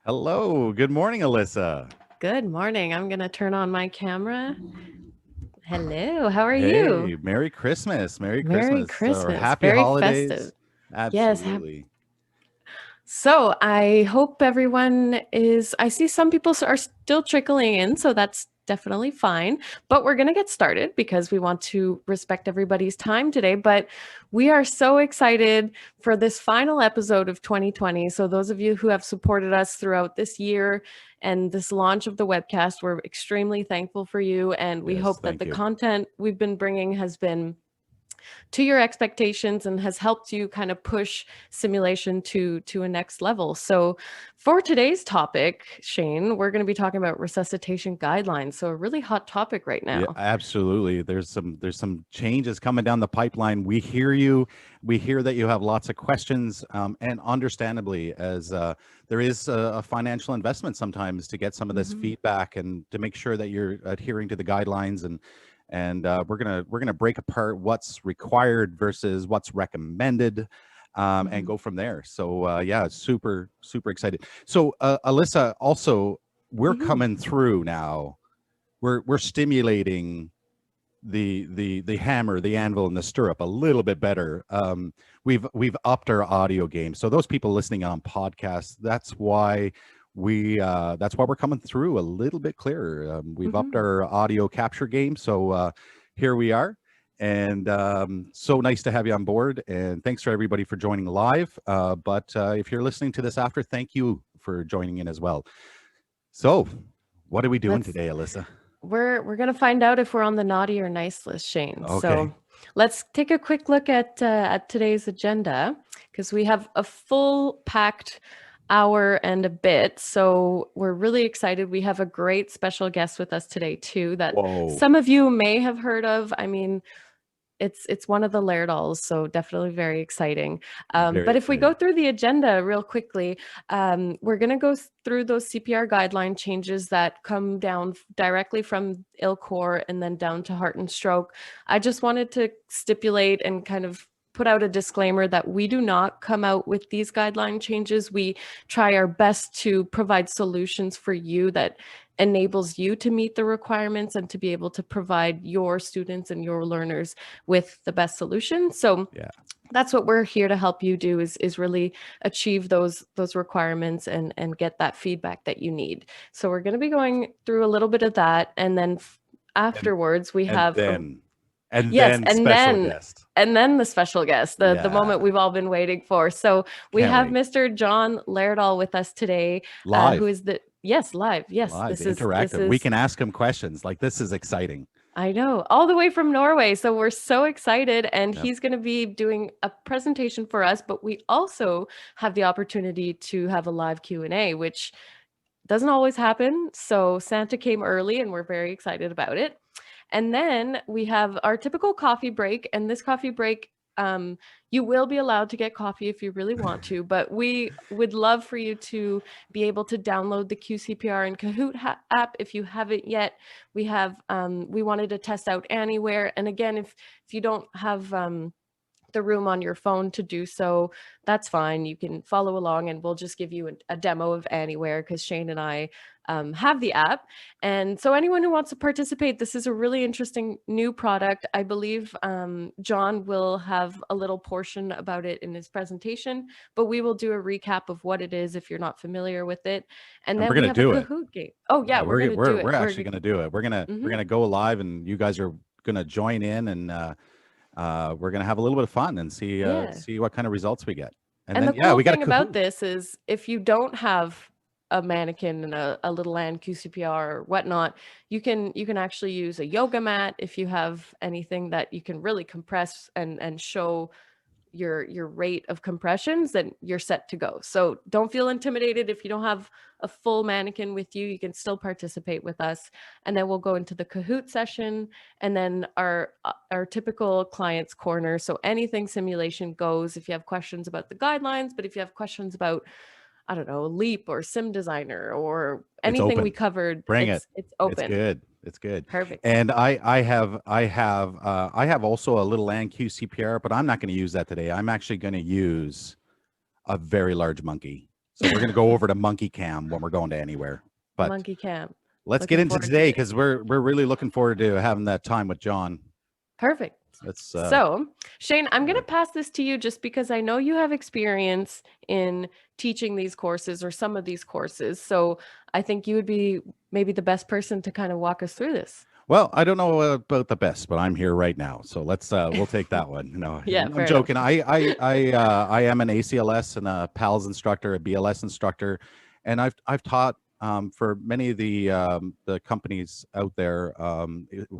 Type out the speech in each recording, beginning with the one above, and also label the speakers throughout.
Speaker 1: Hello. Good morning, Alyssa.
Speaker 2: Good morning. I'm going to turn on my camera. Hello. How are you?
Speaker 1: Hey, Merry Christmas. Merry
Speaker 2: Merry
Speaker 1: Christmas or
Speaker 2: Christmas.
Speaker 1: happy
Speaker 2: Very festive.
Speaker 1: holidays.
Speaker 2: Yes.
Speaker 1: Absolutely.
Speaker 2: So I hope everyone is. I see some people are still trickling in, so that's definitely fine. But we're going to get started because we want to respect everybody's time today. But we are so excited for this final episode of 2020. So, those of you who have supported us throughout this year and this launch of the webcast, we're extremely thankful for you. And we
Speaker 1: Yes,
Speaker 2: hope that
Speaker 1: thank
Speaker 2: the
Speaker 1: you.
Speaker 2: content we've been bringing has been to your expectations and has helped you kind of push simulation to a next level. So for today's topic, Shane, we're going to be talking about resuscitation guidelines. So a really hot topic right
Speaker 1: Yeah,
Speaker 2: now.
Speaker 1: absolutely. There's some changes coming down the pipeline. We hear you. We hear that you have lots of questions, and understandably, as there is a financial investment sometimes to get some of this
Speaker 2: Mhm.
Speaker 1: feedback and to make sure that you're adhering to the guidelines. And we're gonna break apart what's required versus what's recommended, and
Speaker 2: Mhm.
Speaker 1: go from there. So yeah, super excited. So Alyssa, also we're
Speaker 2: Mhm.
Speaker 1: coming through now, we're stimulating the hammer, the anvil, and the stirrup a little bit better. We've upped our audio game. So those people listening on podcasts, that's why we're coming through a little bit clearer. We've upped
Speaker 2: Mhm.
Speaker 1: our audio capture game. So here we are. And so nice to have you on board. And thanks for everybody for joining live. But if you're listening to this after, thank you for joining in as well. So, what are we doing
Speaker 2: Let's
Speaker 1: today, Alyssa?
Speaker 2: we're going to find out if we're on the naughty or nice list, Shane.
Speaker 1: Okay.
Speaker 2: So let's take a quick look at today's agenda because we have a full packed hour and a bit. So we're really excited. We have a great special guest with us today too that
Speaker 1: Whoa.
Speaker 2: some of you may have heard of. I mean, it's one of the Laerdals, so definitely very exciting.
Speaker 1: Very
Speaker 2: But if we go
Speaker 1: exciting.
Speaker 2: through the agenda real quickly, we're going to go through those CPR guideline changes that come down directly from ILCOR and then down to Heart and Stroke. I just wanted to stipulate and kind of put out a disclaimer that we do not come out with these guideline changes. We try our best to provide solutions for you that enables you to meet the requirements and to be able to provide your students and your learners with the best solution. So
Speaker 1: Yeah.
Speaker 2: that's what we're here to help you do is really achieve those requirements and get that feedback that you need. So we're going to be going through a little bit of that, and then
Speaker 1: And
Speaker 2: afterwards we
Speaker 1: and
Speaker 2: have a
Speaker 1: then and
Speaker 2: yes,
Speaker 1: then special guest.
Speaker 2: and then the special guest, the moment
Speaker 1: Yeah.
Speaker 2: we've all been waiting for. So we
Speaker 1: Can't
Speaker 2: have
Speaker 1: wait.
Speaker 2: Mr. Jon Laerdal with us today, who
Speaker 1: Live.
Speaker 2: is the yes live. Yes,
Speaker 1: Live.
Speaker 2: this
Speaker 1: Interactive. We
Speaker 2: is
Speaker 1: can ask him questions. Like, this is exciting.
Speaker 2: I know, all the way from Norway. So we're so excited. And
Speaker 1: Yep.
Speaker 2: he's going to be doing a presentation for us, but we also have the opportunity to have a live Q&A, which doesn't always happen. So Santa came early and we're very excited about it. And then we have our typical coffee break. And this coffee break, you will be allowed to get coffee if you really want to, but we would love for you to be able to download the QCPR and Kahoot app if you haven't yet. We wanted to test out Anywhere. And again, if you don't have the room on your phone to do so, that's fine. You can follow along and we'll just give you a demo of Anywhere because Shane and I have the app. And so anyone who wants to participate, this is a really interesting new product. I believe Jon will have a little portion about it in his presentation, but we will do a recap of what it is if you're not familiar with it. And
Speaker 1: And we're
Speaker 2: then we
Speaker 1: gonna
Speaker 2: have a
Speaker 1: do it.
Speaker 2: Kahoot game. Oh yeah,
Speaker 1: Yeah,
Speaker 2: we're
Speaker 1: we're
Speaker 2: gonna do
Speaker 1: we're
Speaker 2: it.
Speaker 1: we're actually gonna do it. We're
Speaker 2: Mhm.
Speaker 1: gonna go live, and you guys are gonna join in, and we're gonna have a little bit of fun and
Speaker 2: Yeah.
Speaker 1: see what kind of results we get. And
Speaker 2: And
Speaker 1: then
Speaker 2: the
Speaker 1: yeah,
Speaker 2: cool
Speaker 1: we got a
Speaker 2: thing about
Speaker 1: Kahoot.
Speaker 2: this is if you don't have a mannequin and a little land QCPR or whatnot, you can actually use a yoga mat if you have anything that you can really compress and show your rate of compressions, then you're set to go. So don't feel intimidated if you don't have a full mannequin with you. You can still participate with us, and then we'll go into the Kahoot session, and then our typical clients corner. So anything simulation goes. If you have questions about the guidelines, but if you have questions about, I don't know, Leap or Sim Designer or
Speaker 1: It's
Speaker 2: anything we
Speaker 1: open.
Speaker 2: covered,
Speaker 1: Bring it.
Speaker 2: it's
Speaker 1: It's
Speaker 2: open.
Speaker 1: good. It's good.
Speaker 2: Perfect.
Speaker 1: And I have also a little land QCPR, but I'm not going to use that today. I'm actually going to use a very large monkey. So we're going to go over to monkey cam when we're going to anywhere. But
Speaker 2: Monkey cam.
Speaker 1: let's
Speaker 2: Looking
Speaker 1: get into
Speaker 2: forward to
Speaker 1: today
Speaker 2: it.
Speaker 1: because we're really looking forward to having that time with Jon.
Speaker 2: Perfect.
Speaker 1: Let's
Speaker 2: So, Shane, I'm going to
Speaker 1: right.
Speaker 2: pass this to you just because I know you have experience in teaching these courses or some of these courses. So I think you would be maybe the best person to kind of walk us through this.
Speaker 1: Well, I don't know about the best, but I'm here right now, so let's we'll take that one. No,
Speaker 2: Yeah,
Speaker 1: I'm
Speaker 2: fair enough.
Speaker 1: joking. I am an ACLS and a PALS instructor, a BLS instructor, and I've taught for many of the companies out there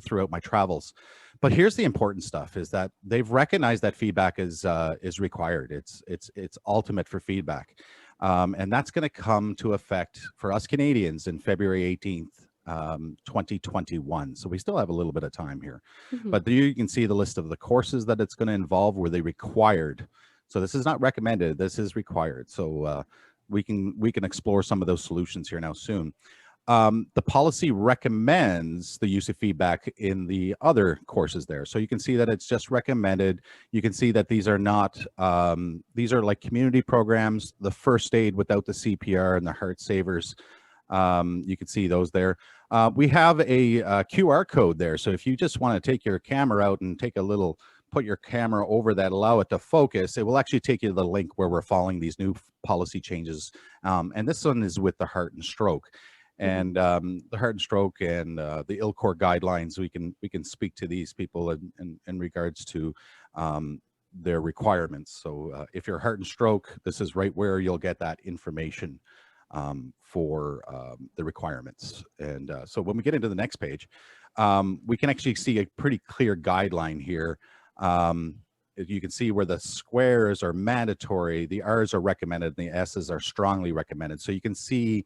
Speaker 1: throughout my travels. But here's the important stuff: is that they've recognized that feedback is required. It's ultimate for feedback, and that's going to come to effect for us Canadians in February 18th. 2021. So we still have a little bit of time here.
Speaker 2: Mhm.
Speaker 1: But there you can see the list of the courses that it's going to involve where they required. So this is not recommended, this is required. So we can explore some of those solutions here now soon. The policy recommends the use of feedback in the other courses there. So you can see that it's just recommended. You can see that these are not, these are like community programs, the first aid without the CPR and the heart savers. You can see those there. We have a QR code there. So if you just want to take your camera out and take a little, put your camera over that, allow it to focus, it will actually take you to the link where we're following these new policy changes. And this one is with the heart and stroke. And the heart and stroke and the ILCOR guidelines, we can speak to these people in regards to their requirements. So if you're heart and stroke, this is right where you'll get that information for the requirements. And so when we get into the next page, we can actually see a pretty clear guideline here. You can see where the squares are mandatory, the R's are recommended, and the S's are strongly recommended. So you can see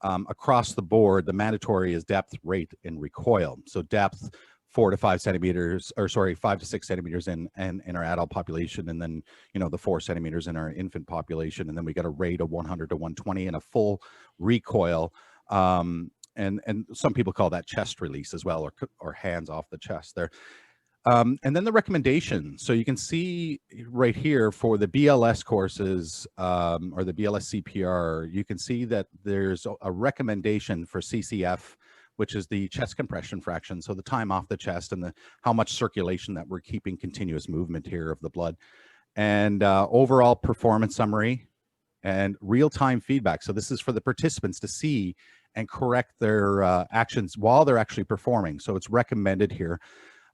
Speaker 1: across the board, the mandatory is depth, rate, and recoil. So depth, 4 to 5 centimeters, or sorry, 5 to 6 centimeters in our adult population, and then the 4 centimeters in our infant population, and then we got a rate of 100 to 120 and a full recoil. And some people call that chest release as well, or hands off the chest there. And then the recommendation. So you can see right here for the BLS courses or the BLS CPR, you can see that there's a recommendation for CCF, which is the chest compression fraction. So the time off the chest and how much circulation that we're keeping continuous movement here of the blood, and overall performance summary and real-time feedback. So this is for the participants to see and correct their actions while they're actually performing. So it's recommended here.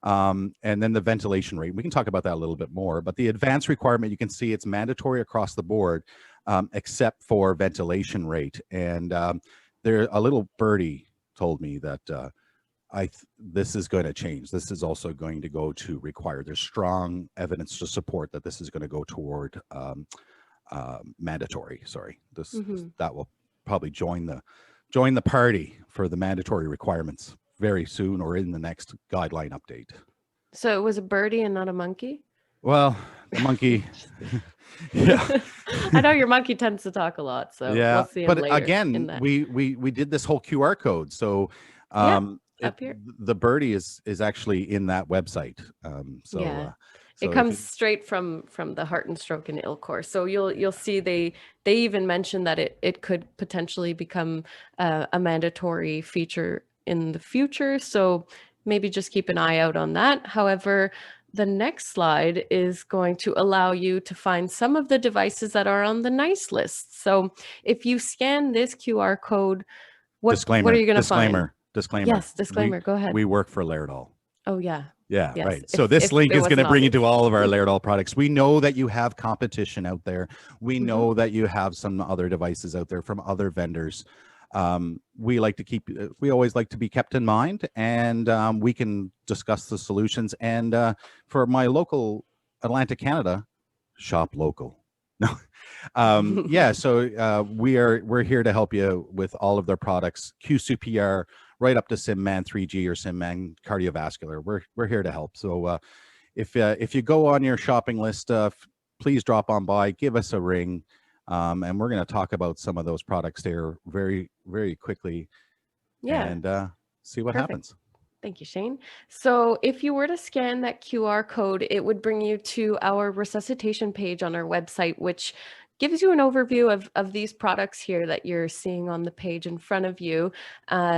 Speaker 1: And then the ventilation rate, we can talk about that a little bit more, but the advanced requirement, you can see it's mandatory across the board, except for ventilation rate. And there, a little birdie told me that this is going to change. This is also going to go to require. There's strong evidence to support that this is going to go toward mandatory. Sorry, that will probably join the party for the mandatory requirements very soon, or in the next guideline update.
Speaker 2: So it was a birdie and not a monkey?
Speaker 1: Well, the monkey. Yeah.
Speaker 2: I know your monkey tends to talk a lot, so
Speaker 1: Yeah,
Speaker 2: we'll see him
Speaker 1: but
Speaker 2: later in
Speaker 1: again,
Speaker 2: that.
Speaker 1: we did this whole QR code. So
Speaker 2: up here.
Speaker 1: the birdie is actually in that website. So
Speaker 2: Yeah.
Speaker 1: so
Speaker 2: It comes straight from the heart and stroke and ILCOR. So you'll see they even mentioned that it could potentially become a mandatory feature in the future. So maybe just keep an eye out on that. However, the next slide is going to allow you to find some of the devices that are on the nice list. So if you scan this QR code, what are you going to find?
Speaker 1: Disclaimer.
Speaker 2: Yes, disclaimer. Go ahead.
Speaker 1: We work for Laerdal.
Speaker 2: Oh, yeah.
Speaker 1: Yeah,
Speaker 2: Yes,
Speaker 1: right. So this link is going to bring you to all of our
Speaker 2: obvious.
Speaker 1: Laerdal products. We know that you have competition out there. We know that you have some other devices out there from other vendors. We always like to be kept in mind, and we can discuss the solutions. And for my local Atlantic Canada, shop local. No. Yeah, so we're here to help you with all of their products, QCPR, right up to SimMan 3G or SimMan cardiovascular. We're here to help. So if you go on your shopping list, please drop on by, give us a ring, and we're going to talk about some of those products there very, very quickly.
Speaker 2: Yeah.
Speaker 1: And see what happens.
Speaker 2: Thank you, Shane. So if you were to scan that QR code, it would bring you to our resuscitation page on our website, which gives you an overview of these products here that you're seeing on the page in front of you.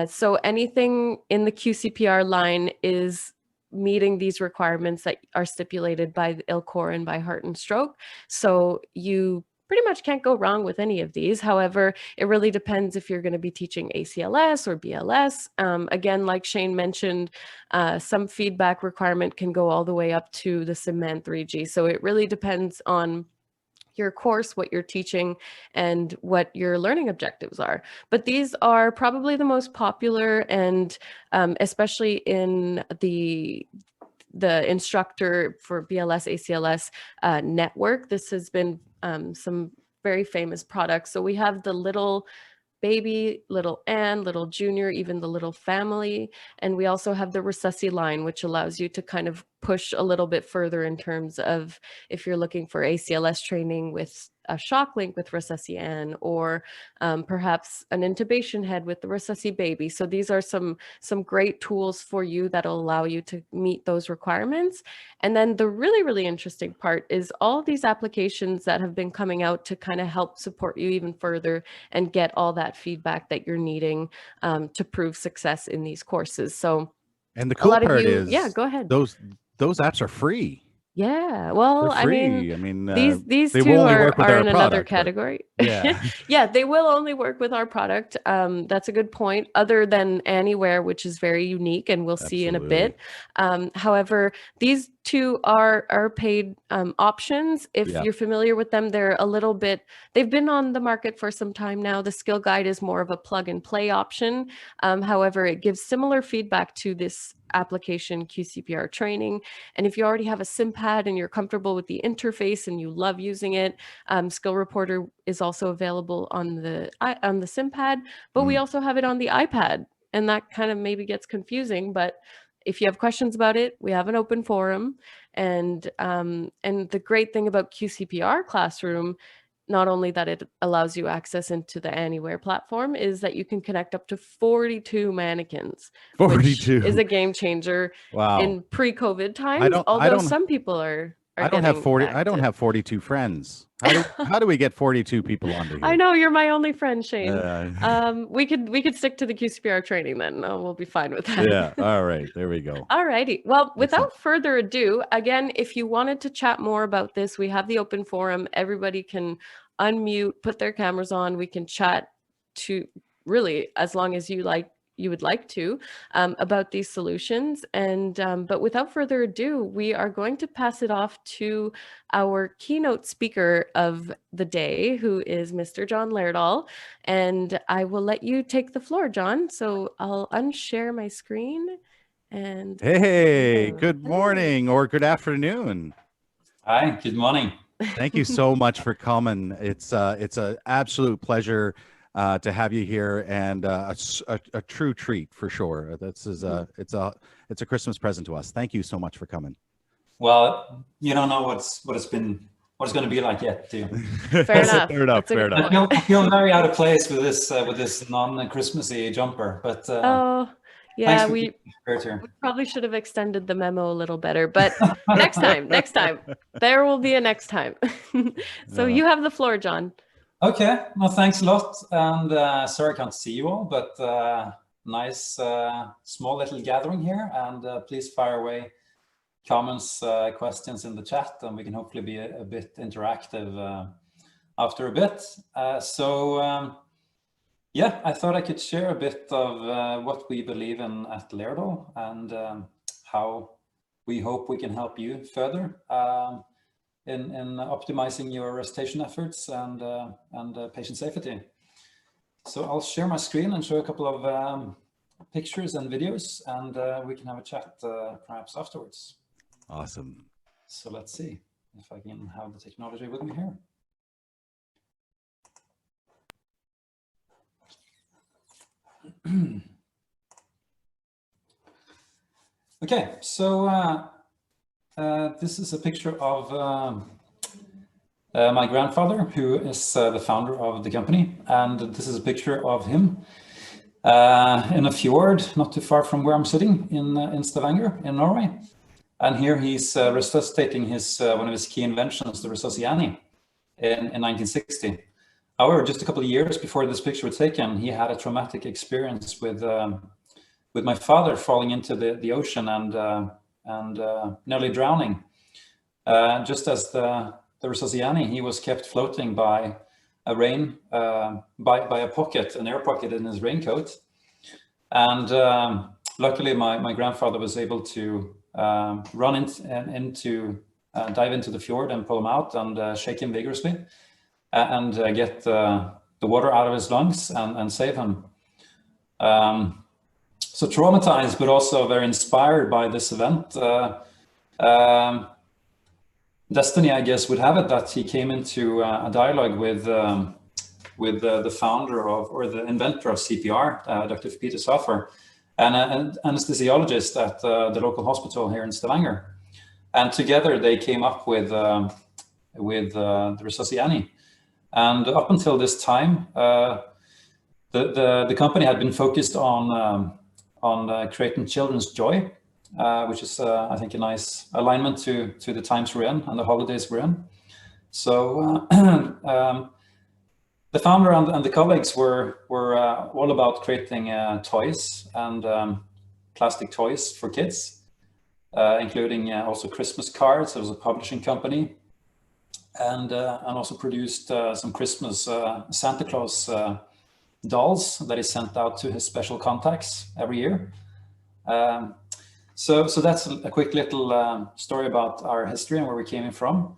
Speaker 2: So anything in the QCPR line is meeting these requirements that are stipulated by the ILCOR and by Heart and Stroke. So you pretty much can't go wrong with any of these. However, it really depends if you're going to be teaching ACLS or BLS. Again, like Shane mentioned, some feedback requirement can go all the way up to the SIMMAN 3G. So it really depends on your course, what you're teaching, and what your learning objectives are. But these are probably the most popular, and especially in the instructor for BLS, ACLS network, this has been some very famous products. So we have the Little Baby, Little Ann, Little Junior, even the Little Family. And we also have the Resusci line, which allows you to kind of push a little bit further in terms of if you're looking for ACLS training with a shock link with Resusci Ann, or perhaps an intubation head with the Resusci Baby. So these are some great tools for you that'll allow you to meet those requirements. And then the really, really interesting part is all these applications that have been coming out to kind of help support you even further and get all that feedback that you're needing to prove success in these courses. So,
Speaker 1: and the cool part is,
Speaker 2: yeah, go ahead.
Speaker 1: Those apps are free.
Speaker 2: Yeah, well, I mean, these
Speaker 1: they
Speaker 2: two
Speaker 1: will only work with
Speaker 2: are
Speaker 1: our
Speaker 2: in
Speaker 1: product,
Speaker 2: another category.
Speaker 1: Yeah.
Speaker 2: Yeah, they will only work with our product. That's a good point, other than Anywhere, which is very unique, and we'll see in a bit. However, these two are paid options. If you're familiar with them, they're a little bit, they've been on the market for some time now. The Skill Guide is more of a plug and play option. However, it gives similar feedback to this application QCPR training. And if you already have a SimPad and you're comfortable with the interface and you love using it, Skill Reporter is also available on the SimPad, but we also have it on the iPad. And that kind of maybe gets confusing, but if you have questions about it, we have an open forum. And the great thing about QCPR Classroom, not only that it allows you access into the Anywhere platform, is that you can connect up to 42 mannequins, 42, which is a game changer.
Speaker 1: Wow.
Speaker 2: In pre-COVID times. Although some people are
Speaker 1: I don't have 42 friends. How do we get 42 people onto here?
Speaker 2: I know, you're my only friend, Shane. We could stick to the QCPR training then. We'll be fine with that.
Speaker 1: Yeah. All right. There we go.
Speaker 2: All righty. Well, without further ado, again, if you wanted to chat more about this, we have the open forum. Everybody can unmute, put their cameras on. We can chat to really as long as you would like to about these solutions. And but without further ado, we are going to pass it off to our keynote speaker of the day, who is Mr. Jon Laerdal. And I will let you take the floor, Jon. So I'll unshare my screen. And
Speaker 1: hey, good morning or good afternoon.
Speaker 3: Hi, good morning.
Speaker 1: Thank you so much for coming. It's an absolute pleasure to have you here, and a true treat for sure. It's a Christmas present to us. Thank you so much for coming.
Speaker 3: Well, you don't know what it's going to be like yet, do you?
Speaker 2: Fair enough.
Speaker 1: Fair enough.
Speaker 3: I feel very out of place with this non-Christmassy jumper, but
Speaker 2: yeah, we probably should have extended the memo a little better, but next time, there will be a next time. So you have the floor, Jon.
Speaker 3: Okay, well, thanks a lot. And sorry I can't see you all, but nice small little gathering here. And please fire away comments, questions in the chat, and we can hopefully be a bit interactive after a bit. Yeah, I thought I could share a bit of what we believe in at Laerdal, and how we hope we can help you further in optimizing your resuscitation efforts and patient safety. So I'll share my screen and show a couple of pictures and videos, and we can have a chat perhaps afterwards.
Speaker 1: Awesome.
Speaker 3: So let's see if I can have the technology with me here. Okay, so this is a picture of my grandfather, who is the founder of the company, and this is a picture of him in a fjord not too far from where I'm sitting in Stavanger in Norway. And here he's resuscitating his one of his key inventions, the Resusci Annie, in 1960. However, just a couple of years before this picture was taken, he had a traumatic experience with my father falling into the ocean and nearly drowning. Just as the Resuscitation, he was kept floating by a by a pocket, an air pocket in his raincoat. And luckily, my grandfather was able to dive into the fjord and pull him out and shake him vigorously and get the water out of his lungs and save him. So traumatized, but also very inspired by this event. Destiny, I guess, would have it that he came into a dialogue with the founder or the inventor of CPR, Dr. Peter Saffer, and an anesthesiologist at the local hospital here in Stavanger. And together they came up with the Resuscitation. And up until this time, the company had been focused on creating children's joy, which is, I think, a nice alignment to the times we're in and the holidays we're in. So the founder and the colleagues were all about creating toys and plastic toys for kids, including also Christmas cards. There was a publishing company, and also produced some Christmas Santa Claus dolls that he sent out to his special contacts every year. So that's a quick little story about our history and where we came from.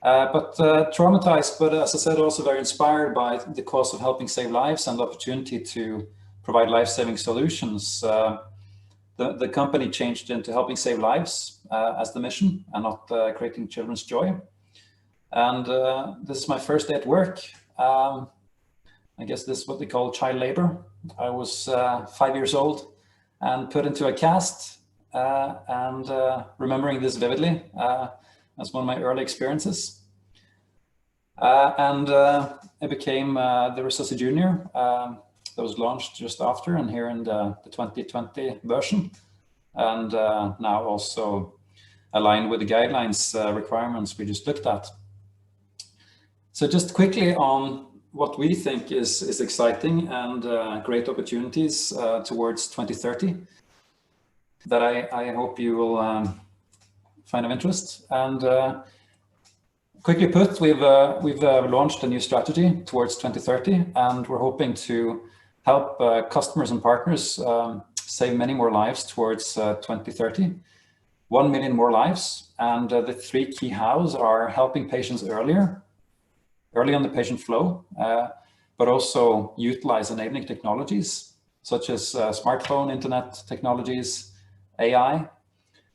Speaker 3: But traumatized, but as I said, also very inspired by the cause of helping save lives and the opportunity to provide life-saving solutions. The company changed into helping save lives as the mission and not creating children's joy. And this is my first day at work. I guess this is what they call child labor. I was 5 years old and put into a cast, and remembering this vividly as one of my early experiences. And I became the Resusci Junior that was launched just after and here in the 2020 version. And now also aligned with the guidelines requirements we just looked at. So just quickly on what we think is exciting and great opportunities towards 2030 that I hope you will find of interest. And quickly put, we've launched a new strategy towards 2030, and we're hoping to help customers and partners save many more lives towards 2030, 1 million more lives. And the three key hows are helping patients early on the patient flow, but also utilize enabling technologies such as smartphone, internet technologies, AI,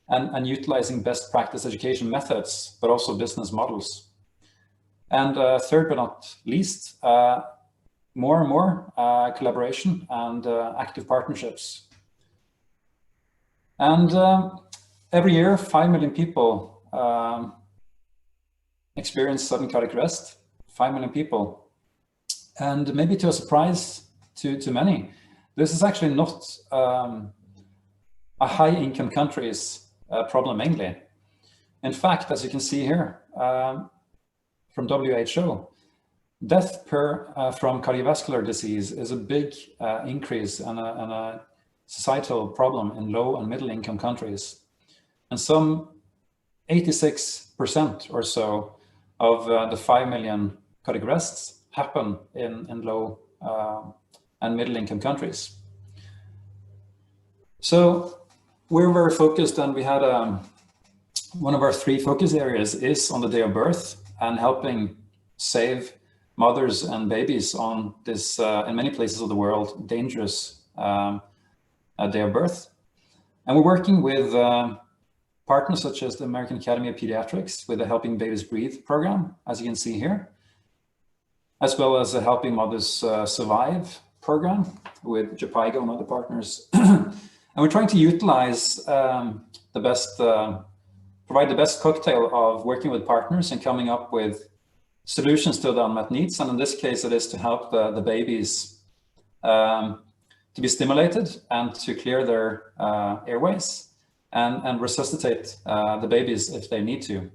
Speaker 3: and utilizing best practice education methods, but also business models. And third but not least, more and more collaboration and active partnerships. And every year, 5 million people experience sudden cardiac arrest. 5 million people. And maybe to a surprise to many, this is actually not a high income country's problem mainly. In fact, as you can see here from WHO, death from cardiovascular disease is a big increase and a societal problem in low and middle income countries. And some 86% or so of the 5 million cardiac arrests happen in low and middle income countries. So we're very focused, and we had one of our three focus areas is on the day of birth and helping save mothers and babies on this, in many places of the world, dangerous day of birth. And we're working with partners such as the American Academy of Pediatrics with the Helping Babies Breathe program, as you can see here, as well as the Helping Mothers Survive program with Japaigo and other partners. And we're trying to utilize provide the best cocktail of working with partners and coming up with solutions to the unmet needs. And in this case, it is to help the babies to be stimulated and to clear their airways and resuscitate the babies if they need to.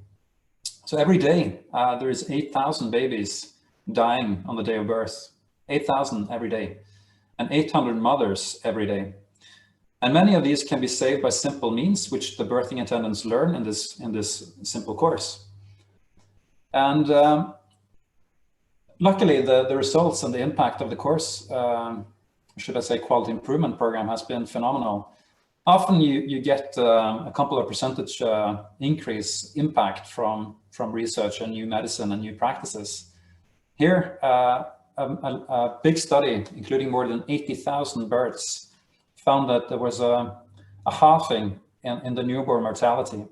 Speaker 3: So every day there is 8,000 babies dying on the day of birth, 8,000 every day, and 800 mothers every day. And many of these can be saved by simple means, which the birthing attendants learn in this simple course. And luckily, the results and the impact of the course, should I say quality improvement program, has been phenomenal. Often you get a couple of percentage increase impact from research and new medicine and new practices. Here, a big study, including more than 80,000 births, found that there was a halving in the newborn mortality.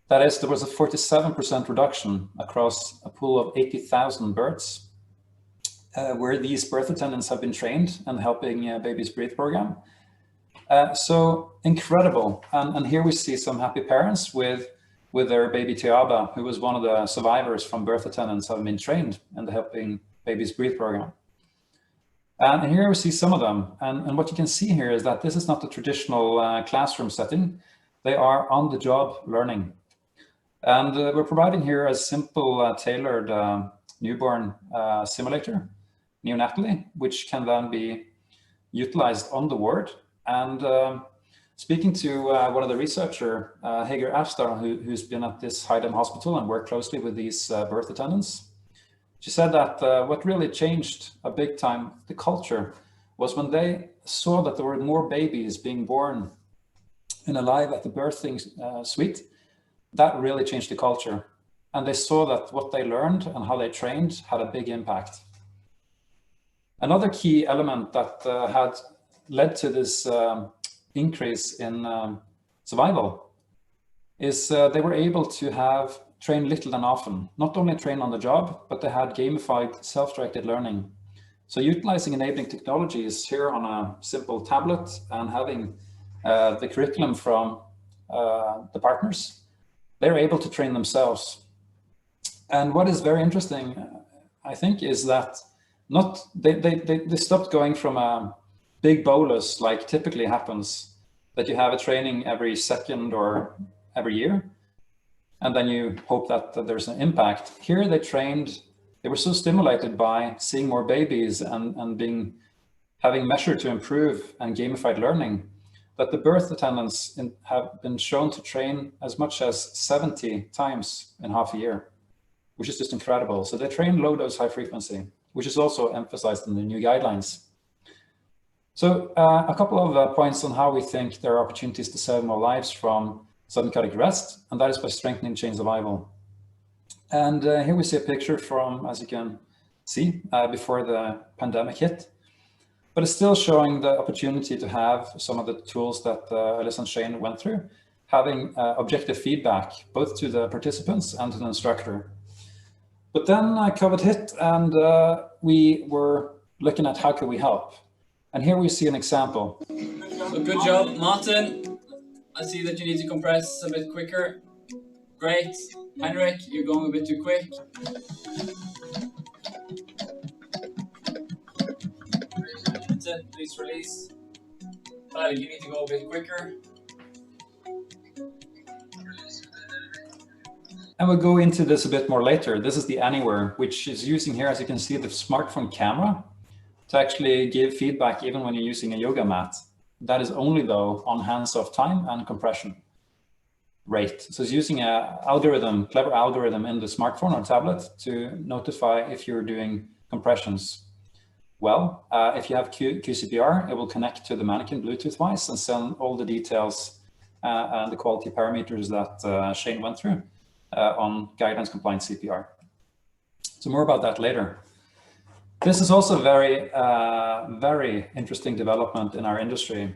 Speaker 3: That is, there was a 47% reduction across a pool of 80,000 births, where these birth attendants have been trained and helping Babies Breathe program. So incredible. And here we see some happy parents with their baby Tiaba, who was one of the survivors from birth attendants having been trained in the Helping Babies Breathe program. And here we see some of them. And what you can see here is that this is not the traditional classroom setting. They are on the job learning. And we're providing here a simple tailored newborn simulator, neonatally, which can then be utilized on the ward. And speaking to one of the researcher, Hager Afstar, who's been at this Heidem hospital and worked closely with these birth attendants, she said that what really changed a big time the culture was when they saw that there were more babies being born and alive at the birthing suite. That really changed the culture. And they saw that what they learned and how they trained had a big impact. Another key element that had led to this increase in survival is they were able to have train little and often, not only train on the job, but they had gamified self-directed learning. So utilizing enabling technologies here on a simple tablet and having the curriculum from the partners, they're able to train themselves. And what is very interesting, I think, is that they stopped going from a big bolus like typically happens, that you have a training every second or every year, and then you hope that there's an impact. Here they were so stimulated by seeing more babies and having measured to improve and gamified learning, that the birth attendants have been shown to train as much as 70 times in half a year, which is just incredible. So they train low dose, high frequency, which is also emphasized in the new guidelines. So a couple of points on how we think there are opportunities to save more lives from sudden cardiac arrest, and that is by strengthening chain survival. And here we see a picture from, as you can see, before the pandemic hit. But it's still showing the opportunity to have some of the tools that Alyssa and Shane went through, having objective feedback, both to the participants and to the instructor. But then COVID hit, and we were looking at how could we help. And here we see an example.
Speaker 4: So good job, Martin. I see that you need to compress a bit quicker. Great. Henrik, you're going a bit too quick. Please release. You need to go a bit quicker.
Speaker 3: And we'll go into this a bit more later. This is the Anywhere, which is using here, as you can see, the smartphone camera to actually give feedback even when you're using a yoga mat. That is only, though, on hands-off time and compression rate. So it's using a clever algorithm in the smartphone or tablet to notify if you're doing compressions well. If you have QCPR, it will connect to the mannequin Bluetooth-wise and send all the details and the quality parameters that Shane went through on guidelines compliant CPR. So more about that later. This is also a very interesting development in our industry.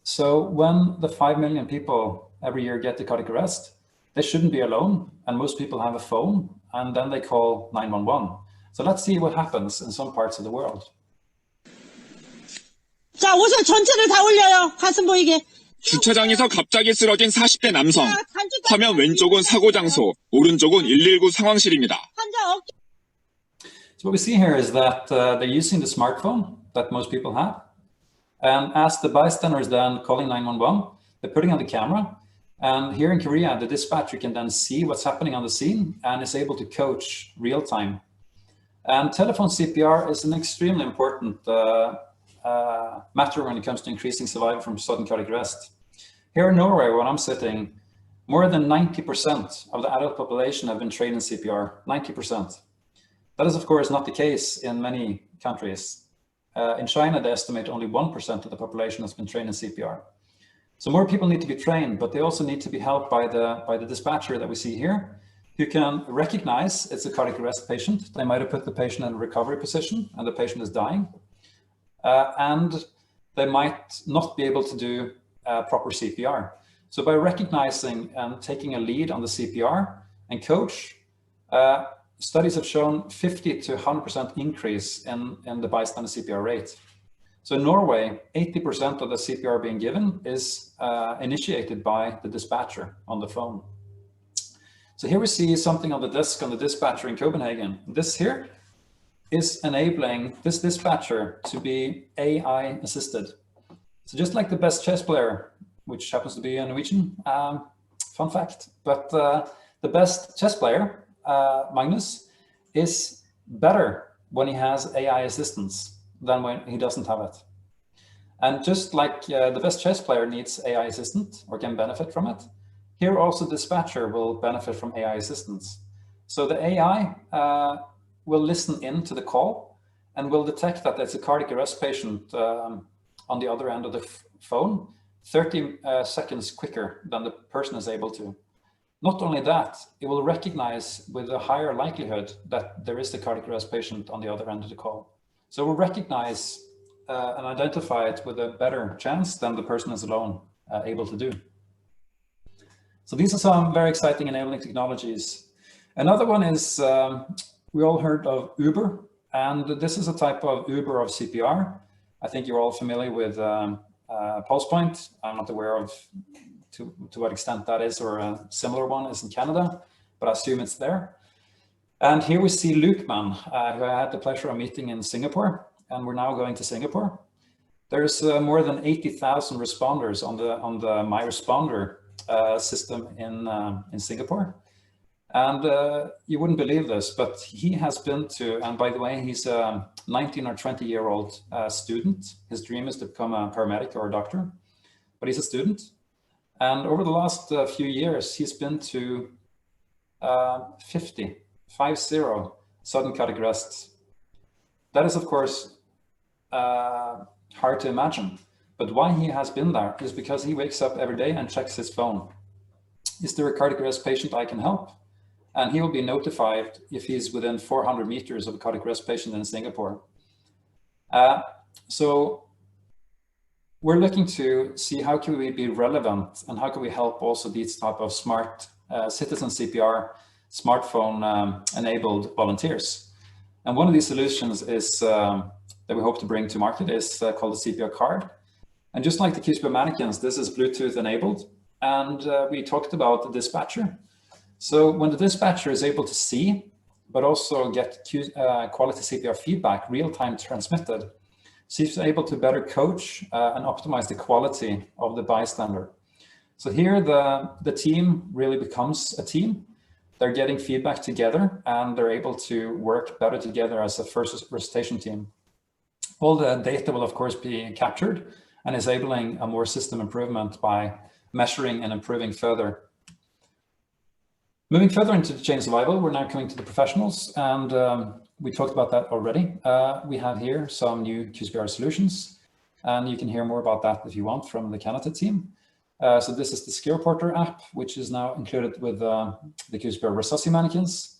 Speaker 3: So when the 5 million people every year get the cardiac arrest, they shouldn't be alone, and most people have a phone, and then they call 911. So let's see what happens in some parts of the world.
Speaker 5: 자, 옷을 전체를 다 올려요. 가슴 보이게.
Speaker 6: 주차장에서 갑자기 쓰러진 40대 남성. 화면 왼쪽은 사고 장소, 오른쪽은 119 상황실입니다.
Speaker 5: 환자 어깨.
Speaker 3: So what we see here is that they're using the smartphone that most people have. And as the bystanders then calling 911, they're putting on the camera And here in Korea, the dispatcher can then see what's happening on the scene and is able to coach real time. And telephone CPR is an extremely important matter when it comes to increasing survival from sudden cardiac arrest. Here in Norway, where I'm sitting, more than 90% of the adult population have been trained in CPR, 90%. That is, of course, not the case in many countries. In China, they estimate only 1% of the population has been trained in CPR. So more people need to be trained, but they also need to be helped by the dispatcher that we see here, who can recognize it's a cardiac arrest patient. They might have put the patient in a recovery position and the patient is dying. And they might not be able to do proper CPR. So by recognizing and taking a lead on the CPR and coach, studies have shown 50 to 100% increase in the bystander CPR rate. So in Norway, 80% of the CPR being given is initiated by the dispatcher on the phone. So here we see something on the desk on the dispatcher in Copenhagen. This here is enabling this dispatcher to be AI assisted. So just like the best chess player, which happens to be a Norwegian, fun fact, but the best chess player, Magnus, is better when he has AI assistance than when he doesn't have it. And just like the best chess player needs AI assistant or can benefit from it, here also dispatcher will benefit from AI assistance. So the AI will listen in to the call and will detect that there's a cardiac arrest patient on the other end of the phone 30 seconds quicker than the person is able to. Not only that, it will recognize with a higher likelihood that there is the cardiac arrest patient on the other end of the call. So we'll recognize and identify it with a better chance than the person is alone able to do. So these are some very exciting enabling technologies. Another one is, we all heard of Uber, and this is a type of Uber of CPR. I think you're all familiar with PulsePoint. I'm not aware of to what extent that is, or a similar one is in Canada, but I assume it's there. And here we see Lukeman, who I had the pleasure of meeting in Singapore, and we're now going to Singapore. There's more than 80,000 responders on the My Responder system in Singapore. And you wouldn't believe this, but he has been to, and by the way, he's a 19 or 20-year-old student. His dream is to become a paramedic or a doctor, but he's a student. And over the last few years, he's been to 50 sudden cardiac arrests. That is, of course, hard to imagine. But why he has been there is because he wakes up every day and checks his phone. Is there a cardiac arrest patient I can help? And he will be notified if he's within 400 meters of a cardiac arrest patient in Singapore. So we're looking to see how can we be relevant and how can we help also these type of smart citizen CPR, smartphone enabled volunteers. And one of these solutions is that we hope to bring to market is called the CPR card. And just like the QSPR mannequins, this is Bluetooth enabled. And we talked about the dispatcher. So when the dispatcher is able to see, but also get quality CPR feedback, real-time transmitted, she's able to better coach and optimize the quality of the bystander. So here the team really becomes a team. They're getting feedback together and they're able to work better together as a first resuscitation team. All the data will of course be captured and enabling a more system improvement by measuring and improving further. Moving further into the chain of survival, we're now coming to the professionals, and we talked about that already. We have here some new QSPR solutions, and you can hear more about that if you want from the Canada team. So this is the Skill Reporter app, which is now included with the QSPR Resuscitation mannequins.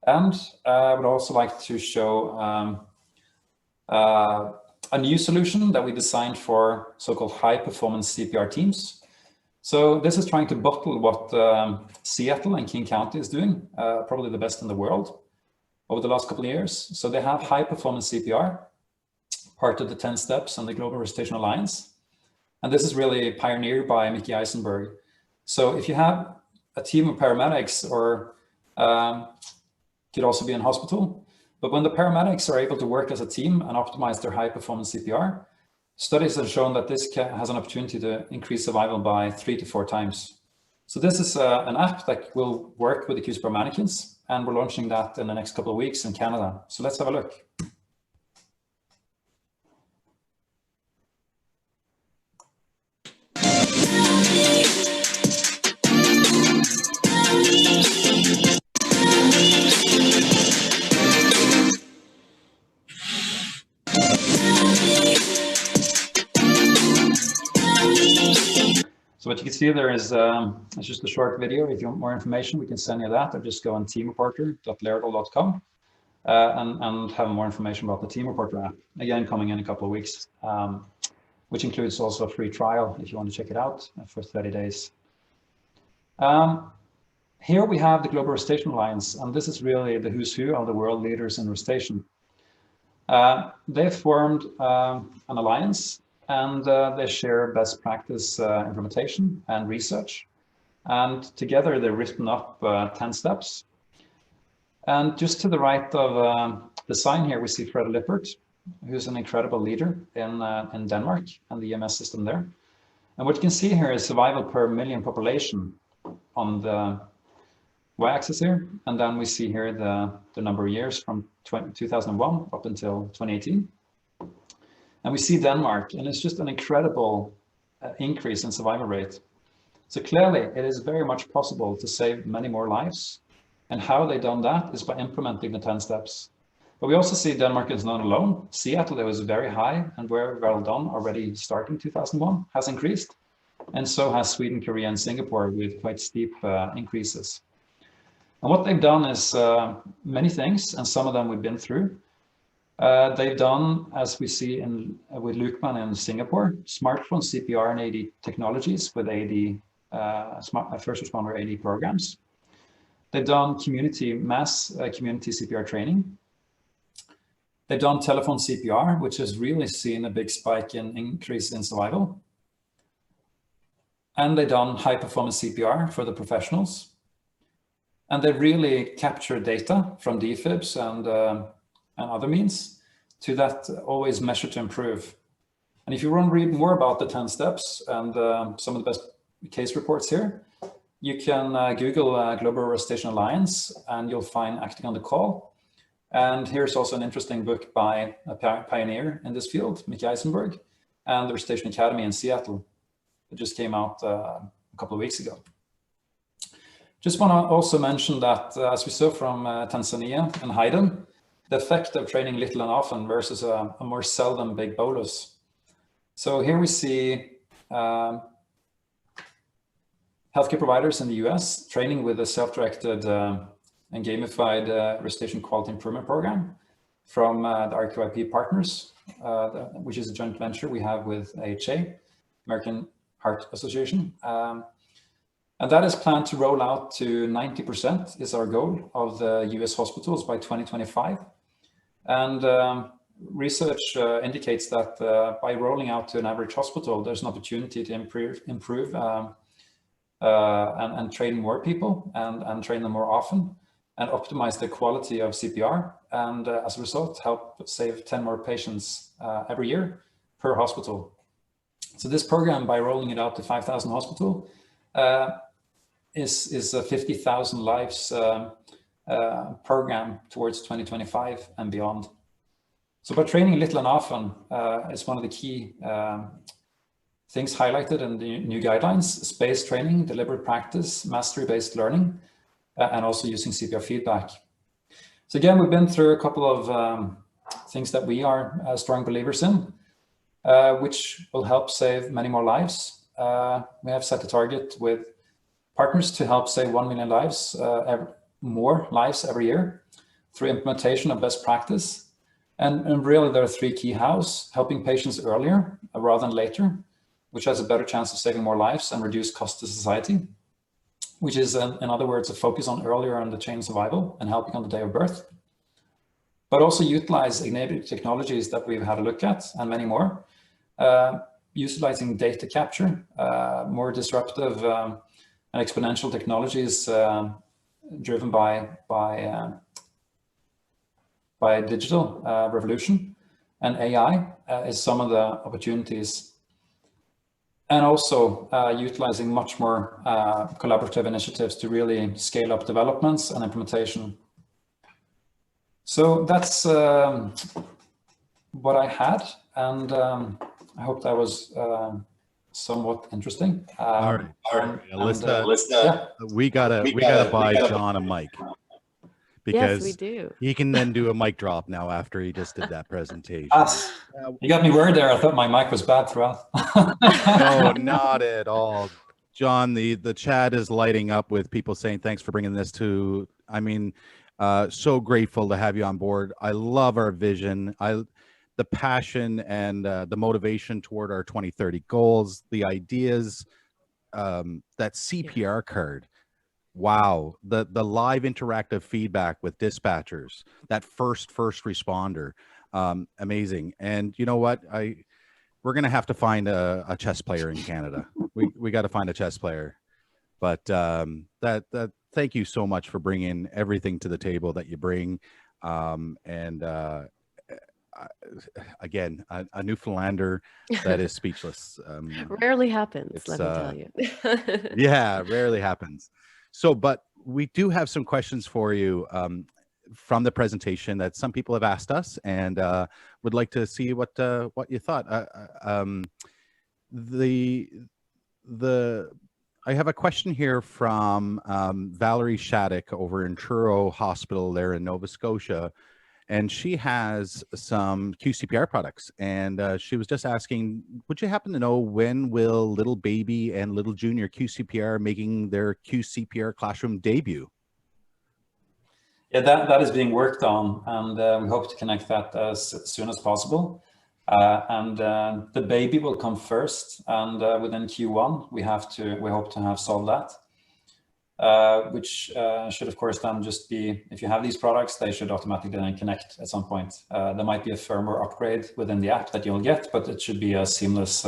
Speaker 3: And I would also like to show a new solution that we designed for so-called high-performance CPR teams. So this is trying to bottle what Seattle and King County is doing, probably the best in the world over the last couple of years. So they have high-performance CPR, part of the 10 steps and the Global Resuscitation Alliance. And this is really pioneered by Mickey Eisenberg. So if you have a team of paramedics, or could also be in hospital, but when the paramedics are able to work as a team and optimize their high-performance CPR, studies have shown that this has an opportunity to increase survival by 3 to 4 times. So this is an app that will work with the Q-Spur mannequins, and we're launching that in the next couple of weeks in Canada. So let's have a look. So what you can see there is it's just a short video. If you want more information, we can send you that, or just go on teamreporter.laerdal.com and have more information about the Team Reporter app. Again, coming in a couple of weeks, which includes also a free trial if you want to check it out for 30 days. Here we have the Global Resuscitation Alliance, and this is really the who's who of the world leaders in resuscitation. They've formed an alliance, and they share best practice implementation and research. And together they've written up 10 steps. And just to the right of the sign here, we see Fred Lippert, who's an incredible leader in Denmark and the EMS system there. And what you can see here is survival per million population on the y-axis here. And then we see here the number of years from 2001 up until 2018. And we see Denmark, and it's just an incredible increase in survival rate. So clearly, it is very much possible to save many more lives. And how they've done that is by implementing the 10 steps. But we also see Denmark is not alone. Seattle, that was very high and very well done already starting 2001, has increased. And so has Sweden, Korea, and Singapore with quite steep increases. And what they've done is many things, and some of them we've been through. They've done, as we see with Lukman in Singapore, smartphone CPR and AD technologies with AD, first responder AD programs. They've done community CPR training. They've done telephone CPR, which has really seen a big spike in increase in survival. And they've done high performance CPR for the professionals. And they really capture data from DFibs and other means to that always measure to improve. And if you want to read more about the 10 steps and some of the best case reports here, you can Google Global Resuscitation Alliance and you'll find Acting on the Call. And here's also an interesting book by a pioneer in this field, Mickey Eisenberg, and the Resuscitation Academy in Seattle. It just came out a couple of weeks ago. Just want to also mention that as we saw from Tanzania and Haydn, the effect of training little and often versus a more seldom big bolus. So here we see healthcare providers in the US training with a self-directed and gamified resuscitation quality improvement program from the RQIP partners, which is a joint venture we have with AHA, American Heart Association. And that is planned to roll out to 90% is our goal of the US hospitals by 2025. And research indicates that by rolling out to an average hospital, there's an opportunity to improve and train more people and train them more often and optimize the quality of CPR. And as a result, help save 10 more patients every year per hospital. So this program, by rolling it out to 5,000 hospitals, is a 50,000 lives program towards 2025 and beyond. So by training little and often is one of the key things highlighted in the new guidelines: spaced training, deliberate practice, mastery-based learning, and also using CPR feedback. So again, we've been through a couple of things that we are strong believers in, which will help save many more lives. We have set a target with partners to help save 1 million lives, more lives every year through implementation of best practice. And really there are three key hows: helping patients earlier rather than later, which has a better chance of saving more lives and reduce cost to society, which is, in other words, a focus on earlier in the chain of survival and helping on the day of birth. But also utilize enabling technologies that we've had a look at and many more, utilizing data capture, more disruptive and exponential technologies driven by digital revolution, and AI is some of the opportunities. and also utilizing much more collaborative initiatives to really scale up developments and implementation. So that's what I had, and I hope that was somewhat interesting.
Speaker 1: All right.
Speaker 3: Yeah.
Speaker 1: We gotta buy John a mic, because
Speaker 2: Yes, we do.
Speaker 1: he can then do a mic drop now after he just did that presentation.
Speaker 3: You got me worried there. I thought my mic was bad throughout.
Speaker 1: No, not at all. John, the chat is lighting up with people saying thanks for bringing this to. I mean, so grateful to have you on board. I love our vision. The passion and the motivation toward our 2030 goals, the ideas, that CPR card. Wow, the live interactive feedback with dispatchers, that first responder, amazing. And you know what, we're gonna have to find a chess player in Canada. We got to find a chess player. But that thank you so much for bringing everything to the table that you bring. Again, a Newfoundlander that is speechless.
Speaker 2: Rarely happens, let me tell you.
Speaker 1: Yeah, rarely happens. So, but we do have some questions for you from the presentation that some people have asked us, and would like to see what you thought. I have a question here from Valerie Shattuck over in Truro Hospital there in Nova Scotia. And she has some QCPR products, and she was just asking, would you happen to know when will Little Baby and Little Junior QCPR making their QCPR classroom debut?
Speaker 3: Yeah, that is being worked on, and we hope to connect that as soon as possible. The baby will come first, and within Q1 we hope to have solved that. Which should of course then just be, if you have these products, they should automatically then connect at some point. There might be a firmware upgrade within the app that you'll get, but it should be a seamless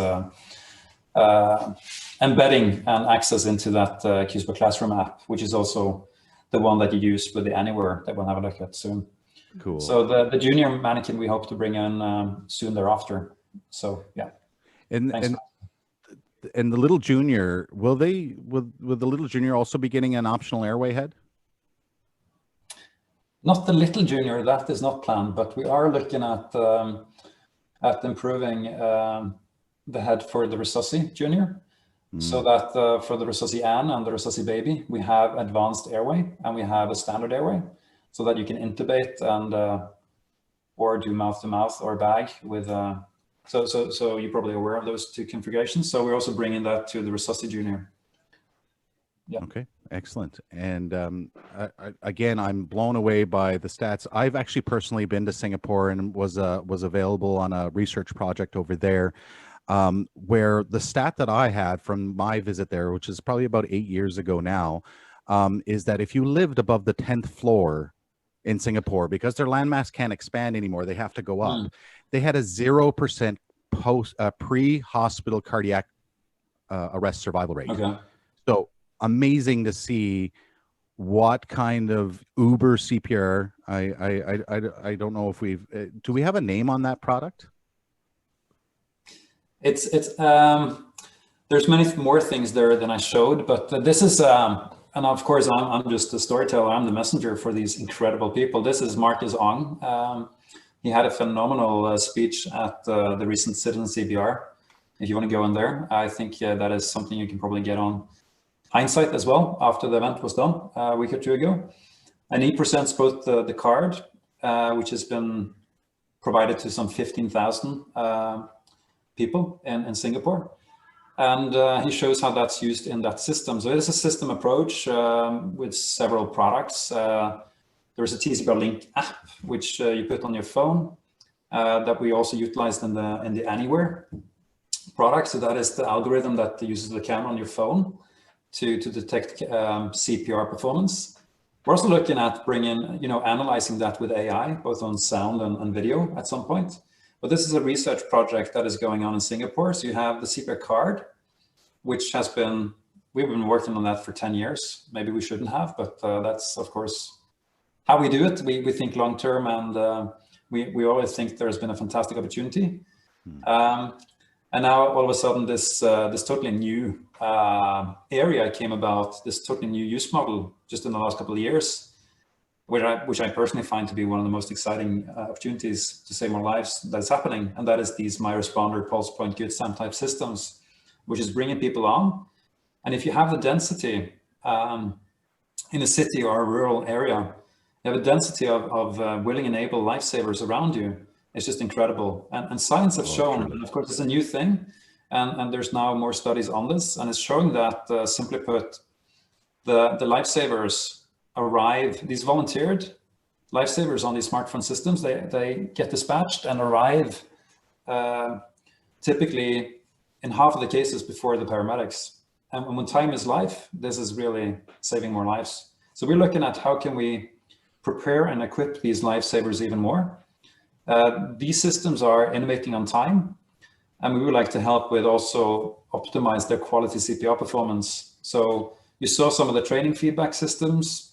Speaker 3: embedding and access into that QSPR Classroom app, which is also the one that you use with the Anywhere that we'll have a look at soon.
Speaker 1: Cool.
Speaker 3: So the junior mannequin we hope to bring in soon thereafter. So yeah.
Speaker 1: And the Little Junior, will the Little Junior also be getting an optional airway head?
Speaker 3: Not the Little Junior, that is not planned, but we are looking at improving the head for the Resusci Junior, so that for the Resusci Ann and the Resusci Baby, we have advanced airway and we have a standard airway, so that you can intubate and or do mouth to mouth or bag with. So you're probably aware of those two configurations. So we're also bringing that to the Resusci Junior. Yeah.
Speaker 1: Okay, excellent. And again, I'm blown away by the stats. I've actually personally been to Singapore and was available on a research project over there, where the stat that I had from my visit there, which is probably about 8 years ago now, is that if you lived above the 10th floor in Singapore, because their landmass can't expand anymore, they have to go up. They had a 0% pre-hospital cardiac arrest survival rate.
Speaker 3: Okay.
Speaker 1: So amazing to see what kind of Uber CPR. I don't know if we've. Do we have a name on that product?
Speaker 3: It's there's many more things there than I showed, but this is. And of course, I'm just a storyteller. I'm the messenger for these incredible people. This is Marcus Ong. He had a phenomenal speech at the recent Citizen CBR. If you want to go in there, I think that is something you can probably get on Hindsight as well after the event was done a week or two ago. And he presents both the card, which has been provided to some 15,000 people in Singapore. And he shows how that's used in that system. So it is a system approach with several products. There's a TCPR Link app, which you put on your phone, that we also utilized in the Anywhere product. So that is the algorithm that uses the camera on your phone to detect CPR performance. We're also looking at analyzing that with AI, both on sound and video at some point. But this is a research project that is going on in Singapore. So you have the CPR card, which we've been working on that for 10 years. Maybe we shouldn't have, but that's of course how we do it. We think long-term, and we always think there's been a fantastic opportunity. And now all of a sudden this totally new area came about, this totally new use model just in the last couple of years, which I personally find to be one of the most exciting opportunities to save more lives that's happening. And that is these MyResponder, pulse point, good SAM type systems, which is bringing people on. And if you have the density in a city or a rural area, you have a density of willing and able lifesavers around you. It's just incredible. And science have shown, and of course it's a new thing, and there's now more studies on this, and it's showing that, simply put, the lifesavers arrive, these volunteered lifesavers on these smartphone systems, they get dispatched and arrive typically in half of the cases before the paramedics. And when time is life, this is really saving more lives. So we're looking at how can we prepare and equip these lifesavers even more. These systems are innovating on time, and we would like to help with also optimize their quality CPR performance. So you saw some of the training feedback systems,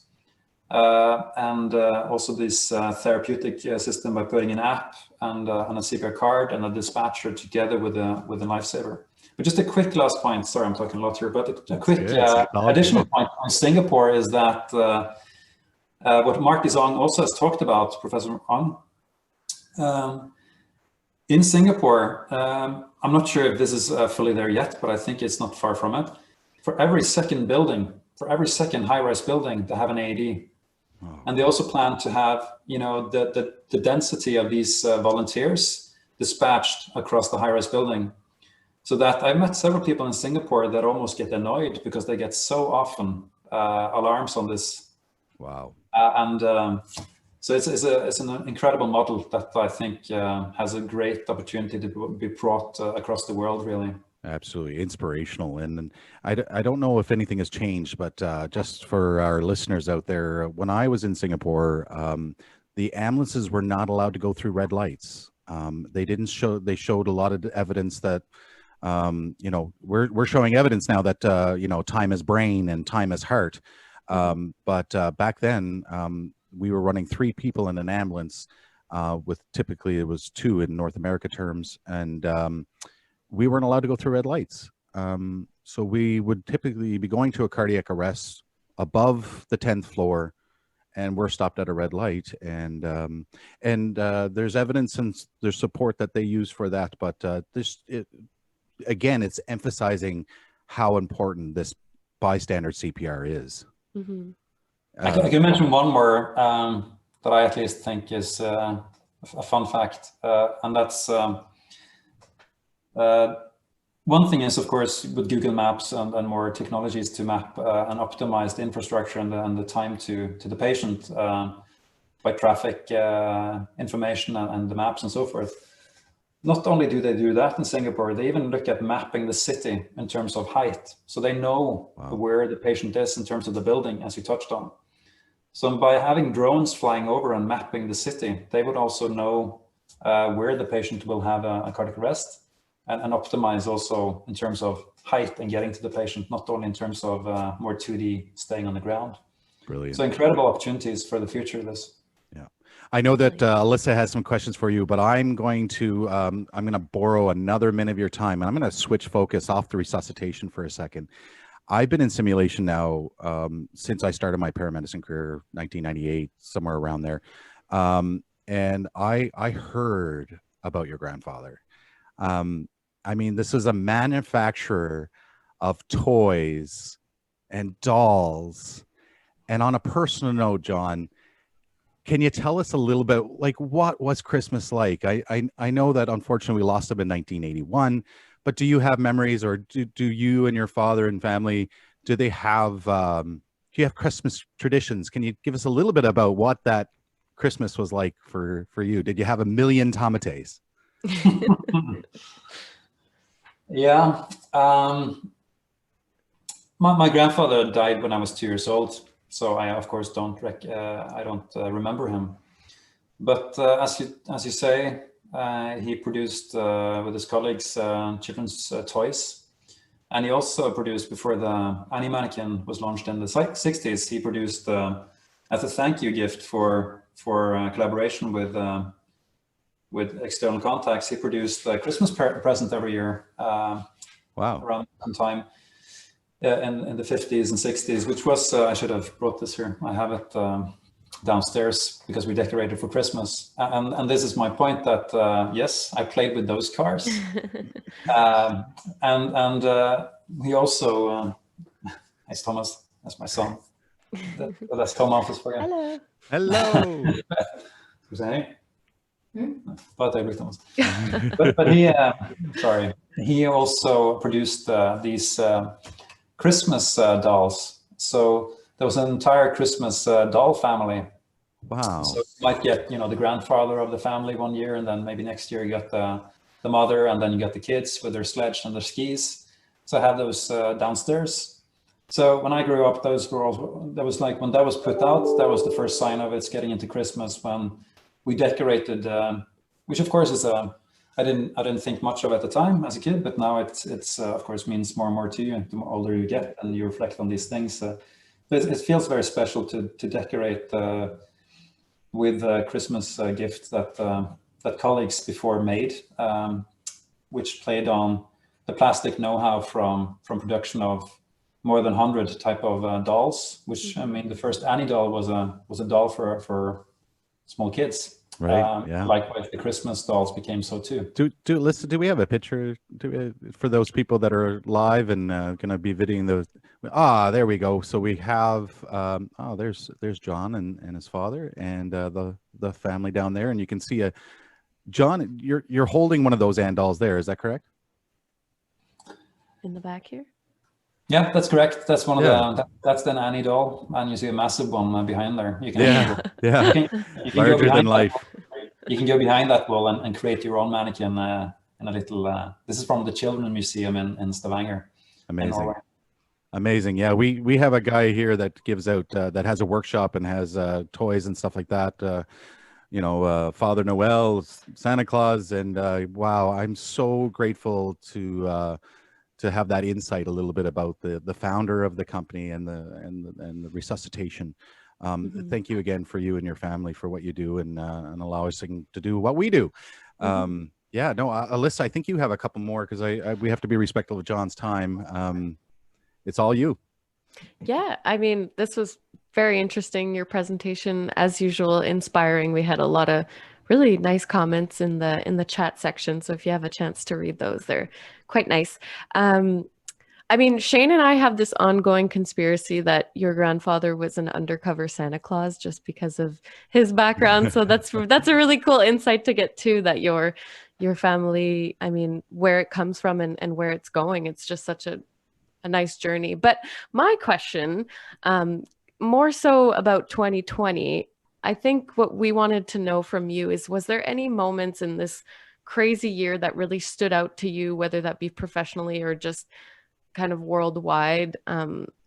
Speaker 3: and also this therapeutic system by putting an app and a CPR card and a dispatcher together with a lifesaver. But just a quick last point, sorry, I'm talking a lot here, but a quick additional point on Singapore is that what Mark Dizong also has talked about, Professor Ong, in Singapore, I'm not sure if this is fully there yet, but I think it's not far from it. For every second building, for every second high-rise building, they have an AED. Oh. And they also plan to have, you know, the density of these volunteers dispatched across the high-rise building. So that I've met several people in Singapore that almost get annoyed because they get so often alarms on this.
Speaker 1: Wow.
Speaker 3: So it's an incredible model that I think has a great opportunity to be brought across the world, really.
Speaker 1: Absolutely inspirational. And I don't know if anything has changed, but just for our listeners out there, when I was in Singapore, the ambulances were not allowed to go through red lights. They showed a lot of evidence that, you know, we're showing evidence now that, you know, time is brain and time is heart. But back then, we were running 3 people in an ambulance, with typically it was 2 in North America terms. And we weren't allowed to go through red lights. So we would typically be going to a cardiac arrest above the 10th floor, and we're stopped at a red light. And there's evidence and there's support that they use for that. But again, it's emphasizing how important this bystander CPR is.
Speaker 2: Mm-hmm.
Speaker 3: I can mention one more that I at least think is a fun fact, and that's one thing is, of course, with Google Maps and more technologies to map and optimize the infrastructure and the time to the patient by traffic information and the maps and so forth. Not only do they do that in Singapore, they even look at mapping the city in terms of height. So they know where the patient is in terms of the building, as you touched on. So by having drones flying over and mapping the city, they would also know where the patient will have a cardiac arrest and optimize also in terms of height and getting to the patient, not only in terms of more 2D staying on the ground.
Speaker 1: Brilliant.
Speaker 3: So incredible opportunities for the future of this.
Speaker 1: Yeah. I know that Alyssa has some questions for you, but I'm going to borrow another minute of your time, and I'm going to switch focus off the resuscitation for a second. I've been in simulation now since I started my paramedicine career, 1998, somewhere around there. And I heard about your grandfather. I mean, this is a manufacturer of toys and dolls. And on a personal note, Jon, can you tell us a little bit, like, what was Christmas like? I know that unfortunately we lost him in 1981, but do you have memories, or do you and your father and family, do they have, do you have Christmas traditions? Can you give us a little bit about what that Christmas was like for you? Did you have 1 million tomates?
Speaker 3: Yeah. My grandfather died when I was 2 years old. So I, of course, don't remember him. But as you say, he produced with his colleagues children's toys, and he also produced, before the Annie mannequin was launched in the 60s, he produced as a thank you gift for collaboration with with external contacts, he produced a Christmas present every year.
Speaker 1: Wow.
Speaker 3: Around some time in the 50s and 60s, which was, I should have brought this here. I have it downstairs because we decorated for Christmas. And this is my point that, yes, I played with those cars. And he also, it's Thomas, that's my son. That's Thomas for you.
Speaker 2: Hello.
Speaker 3: Hello. But he, sorry, he also produced these Christmas dolls. So there was an entire Christmas doll family.
Speaker 1: Wow.
Speaker 3: So you might get, the grandfather of the family one year, and then maybe next year you got the mother, and then you got the kids with their sledge and their skis. So I have those downstairs. So when I grew up, those were all, that was like when that was put out, that was the first sign of it's getting into Christmas, when we decorated, which of course is I didn't think much of at the time as a kid, but now it's of course means more and more to you. The older you get and you reflect on these things, but it feels very special to decorate with Christmas gifts that colleagues before made, which played on the plastic know-how from production of more than 100 type of dolls. Which I mean, the first Annie doll was a doll for small kids.
Speaker 1: Right. Yeah.
Speaker 3: Likewise, the Christmas dolls became so too.
Speaker 1: Listen, do we have a picture for those people that are live and going to be videoing those? There we go. So we have, there's Jon and his father and the family down there, and you can see Jon, you're holding one of those Ann dolls there. Is that correct?
Speaker 2: In the back here.
Speaker 3: Yeah, that's correct. That's one of that's the Annie doll, and you see a massive one behind there. You can you can
Speaker 1: larger than life.
Speaker 3: You can go behind that wall and create your own mannequin in a little. This is from the Children's Museum in Stavanger.
Speaker 1: Amazing, amazing. Yeah, we have a guy here that gives out that has a workshop and has toys and stuff like that. Father Noel, Santa Claus, and wow, I'm so grateful to have that insight a little bit about the founder of the company and the Resuscitation. Thank you again for you and your family for what you do and allow us to do what we do. Alyssa, I think you have a couple more because we have to be respectful of Jon's time. It's all you.
Speaker 2: Yeah, I mean, this was very interesting. Your presentation, as usual, inspiring. We had a lot of really nice comments in the chat section. So if you have a chance to read those, they're quite nice. I mean, Shane and I have this ongoing conspiracy that your grandfather was an undercover Santa Claus just because of his background. So that's a really cool insight to get to, that your family, I mean, where it comes from and where it's going. It's just such a nice journey. But my question, more so about 2020, I think what we wanted to know from you is, was there any moments in this crazy year that really stood out to you, whether that be professionally or just kind of worldwide?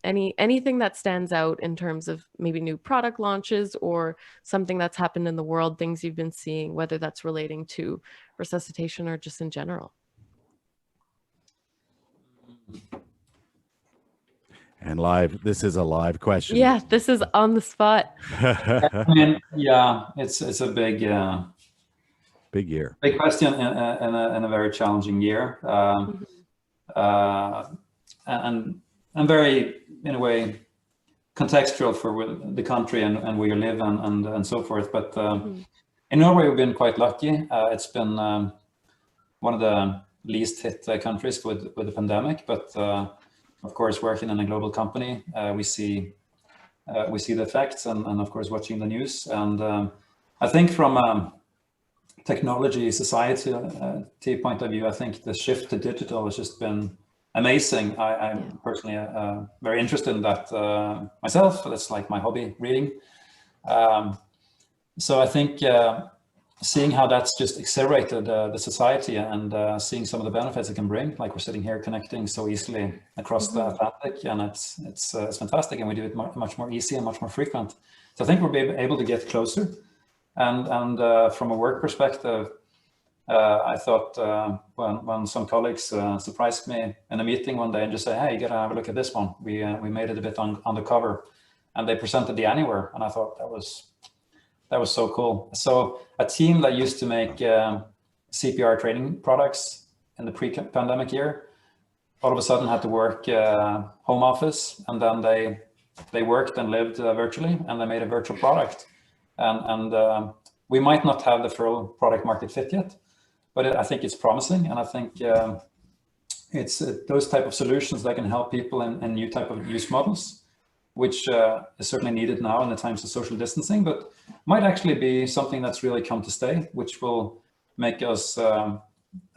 Speaker 2: Anything that stands out in terms of maybe new product launches or something that's happened in the world, things you've been seeing, whether that's relating to Resuscitation or just in general?
Speaker 1: And live, this is a live question.
Speaker 2: Yeah, this is on the spot.
Speaker 3: I mean, yeah, it's a big
Speaker 1: big year,
Speaker 3: big question in a very challenging year, and very, in a way, contextual for the country and where you live and so forth. But in Norway, we've been quite lucky. It's been one of the least hit countries with the pandemic, but of course, working in a global company, we see the effects, and of course watching the news. And I think from a technology society point of view, I think the shift to digital has just been amazing. I'm personally very interested in that myself. That's like my hobby, reading. So I think seeing how that's just accelerated the society and seeing some of the benefits it can bring, like we're sitting here connecting so easily across the Atlantic, and it's fantastic, and we do it much more easy and much more frequent. So I think we'll be able to get closer. And from a work perspective, I thought when some colleagues surprised me in a meeting one day and just say, "Hey, you gotta have a look at this one. We made it a bit undercover," and they presented the Anywhere, and I thought that That was so cool. So a team that used to make CPR training products in the pre-pandemic year, all of a sudden had to work home office, and then they worked and lived virtually, and they made a virtual product. And we might not have the full product market fit yet, but I think it's promising, and I think it's those type of solutions that can help people in new type of use models, which is certainly needed now in the times of social distancing, but might actually be something that's really come to stay, which will make us a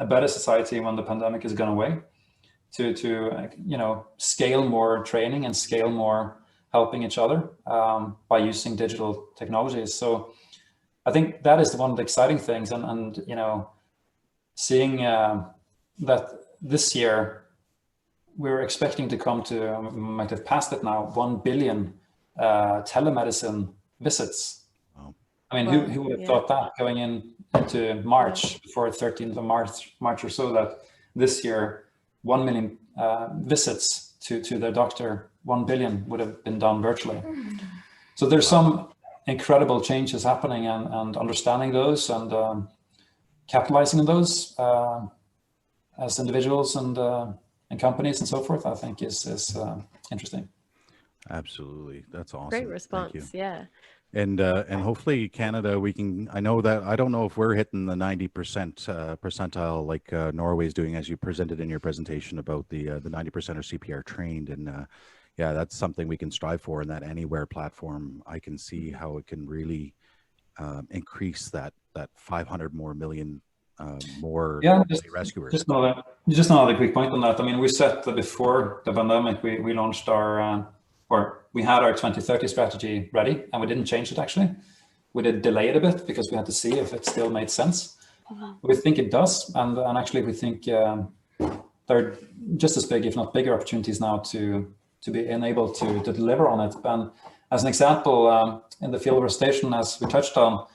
Speaker 3: better society when the pandemic has gone away, to scale more training and scale more helping each other by using digital technologies. So I think that is one of the exciting things, and seeing that this year we're expecting to come to, might have passed it now, 1 billion telemedicine visits.
Speaker 1: Wow.
Speaker 3: I mean, who would have thought that going into March, before 13th of March or so, that this year 1 million visits to their doctor, 1 billion would have been done virtually. So there's some incredible changes happening, and understanding those and capitalizing on those as individuals and companies and so forth, I think is interesting.
Speaker 1: Absolutely, that's awesome.
Speaker 2: Great response. Yeah.
Speaker 1: And hopefully Canada, we can. I know that, I don't know if we're hitting the 90% percentile like Norway's doing, as you presented in your presentation about the 90% are CPR trained, and yeah, that's something we can strive for in that Anywhere platform. I can see how it can really increase that 500 million more rescuers.
Speaker 3: Just another quick point on that. I mean, we set before the pandemic, we launched our we had our 2030 strategy ready, and we didn't change it actually. We did delay it a bit because we had to see if it still made sense. We think it does, and actually we think there are just as big, if not bigger, opportunities now to be enabled to deliver on it. And as an example, in the field of resuscitation, as we touched on,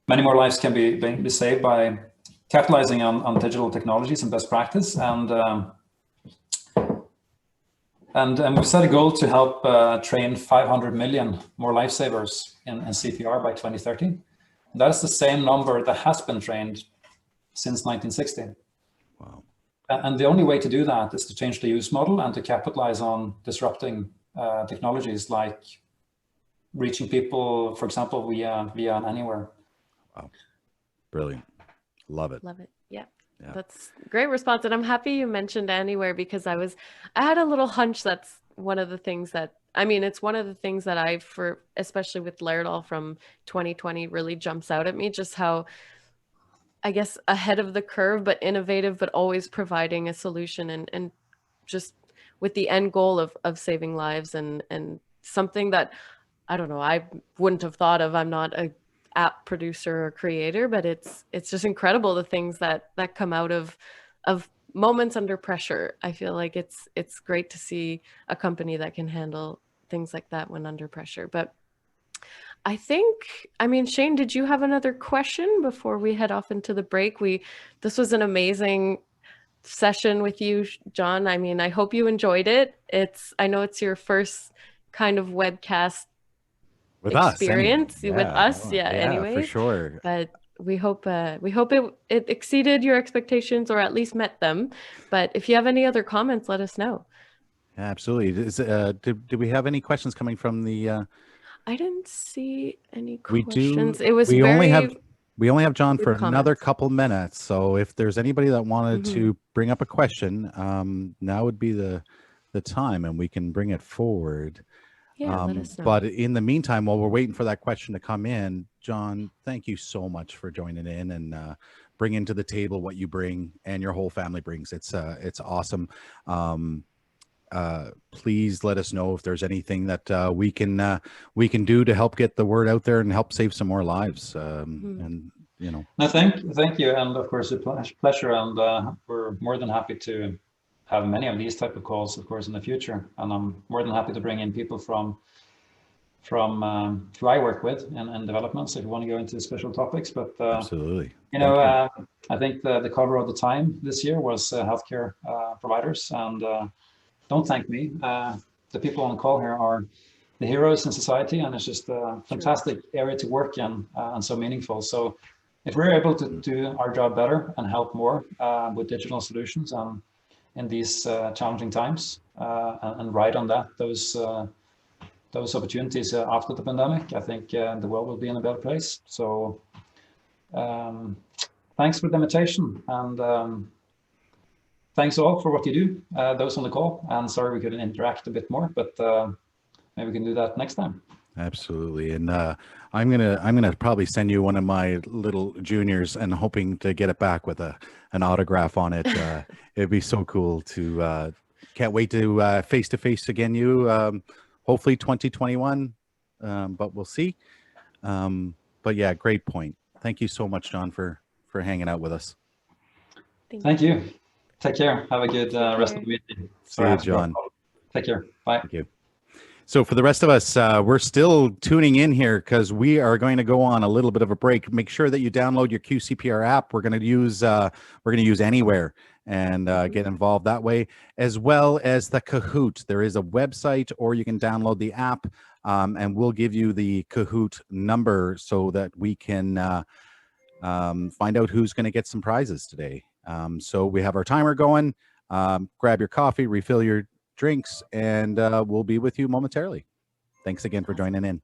Speaker 3: many more lives can be saved by capitalizing on digital technologies and best practice. And we've set a goal to help train 500 million more lifesavers in CPR by 2030. That is the same number that has been trained since 1960.
Speaker 1: Wow.
Speaker 3: And the only way to do that is to change the use model and to capitalize on disrupting technologies like reaching people, for example, via an Anywhere.
Speaker 1: Wow. Brilliant. Love it.
Speaker 2: Love it. Yeah. That's a great response. And I'm happy you mentioned Anywhere, because I had a little hunch that's one of the things that, I mean, it's one of the things that especially with Laerdal from 2020 really jumps out at me, just how, I guess, ahead of the curve, but innovative, but always providing a solution and just with the end goal of saving lives, and something that, I don't know, I wouldn't have thought of. I'm not a app producer or creator, but it's just incredible, the things that come out of moments under pressure. I feel like it's great to see a company that can handle things like that when under pressure. But I think, I mean, Shane, did you have another question before we head off into the break? This was an amazing session with you, Jon. I mean, I hope you enjoyed it. I know it's your first kind of webcast
Speaker 1: with
Speaker 2: experience
Speaker 1: us,
Speaker 2: with us, anyway,
Speaker 1: for sure.
Speaker 2: But we hope it exceeded your expectations, or at least met them. But if you have any other comments, let us know.
Speaker 1: Yeah, absolutely. Did we have any questions coming from the
Speaker 2: I didn't see any
Speaker 1: We
Speaker 2: questions.
Speaker 1: do.
Speaker 2: It was
Speaker 1: we only have Jon for
Speaker 2: comments.
Speaker 1: Another couple minutes, so if there's anybody that wanted to bring up a question, now would be the time, and we can bring it forward.
Speaker 2: Yeah, let us know.
Speaker 1: But in the meantime, while we're waiting for that question to come in, Jon, thank you so much for joining in and bringing to the table what you bring and your whole family brings. It's awesome. Please let us know if there's anything that we can do to help get the word out there and help save some more lives. And No,
Speaker 3: thank you, and of course a pleasure, and we're more than happy to have many of these type of calls, of course, in the future. And I'm more than happy to bring in people from who I work with in developments, if you want to go into special topics. But
Speaker 1: absolutely,
Speaker 3: I think the cover of the Time this year was healthcare providers, and don't thank me. The people on the call here are the heroes in society, and it's just a fantastic area to work in and so meaningful. So if we're able to do our job better and help more with digital solutions in these challenging times and ride on those opportunities after the pandemic, I think the world will be in a better place. So thanks for the invitation, and thanks all for what you do, those on the call. And sorry we couldn't interact a bit more, but maybe we can do that next time.
Speaker 1: Absolutely. And I'm gonna probably send you one of my little juniors and hoping to get it back with an autograph on it. It'd be so cool to can't wait to face again you hopefully 2021, but we'll see. But yeah, great point. Thank you so much, Jon, for hanging out with us.
Speaker 3: Thank you. Take care. Have a good rest of the meeting.
Speaker 1: See you, Jon.
Speaker 3: Take care. Bye.
Speaker 1: Thank you. So for the rest of us, we're still tuning in here because we are going to go on a little bit of a break. Make sure that you download your QCPR app. We're going to use Anywhere and get involved that way, as well as the Kahoot. There is a website, or you can download the app, and we'll give you the Kahoot number so that we can find out who's going to get some prizes today. So we have our timer going. Grab your coffee, refill your drinks, and we'll be with you momentarily. Thanks again for joining in.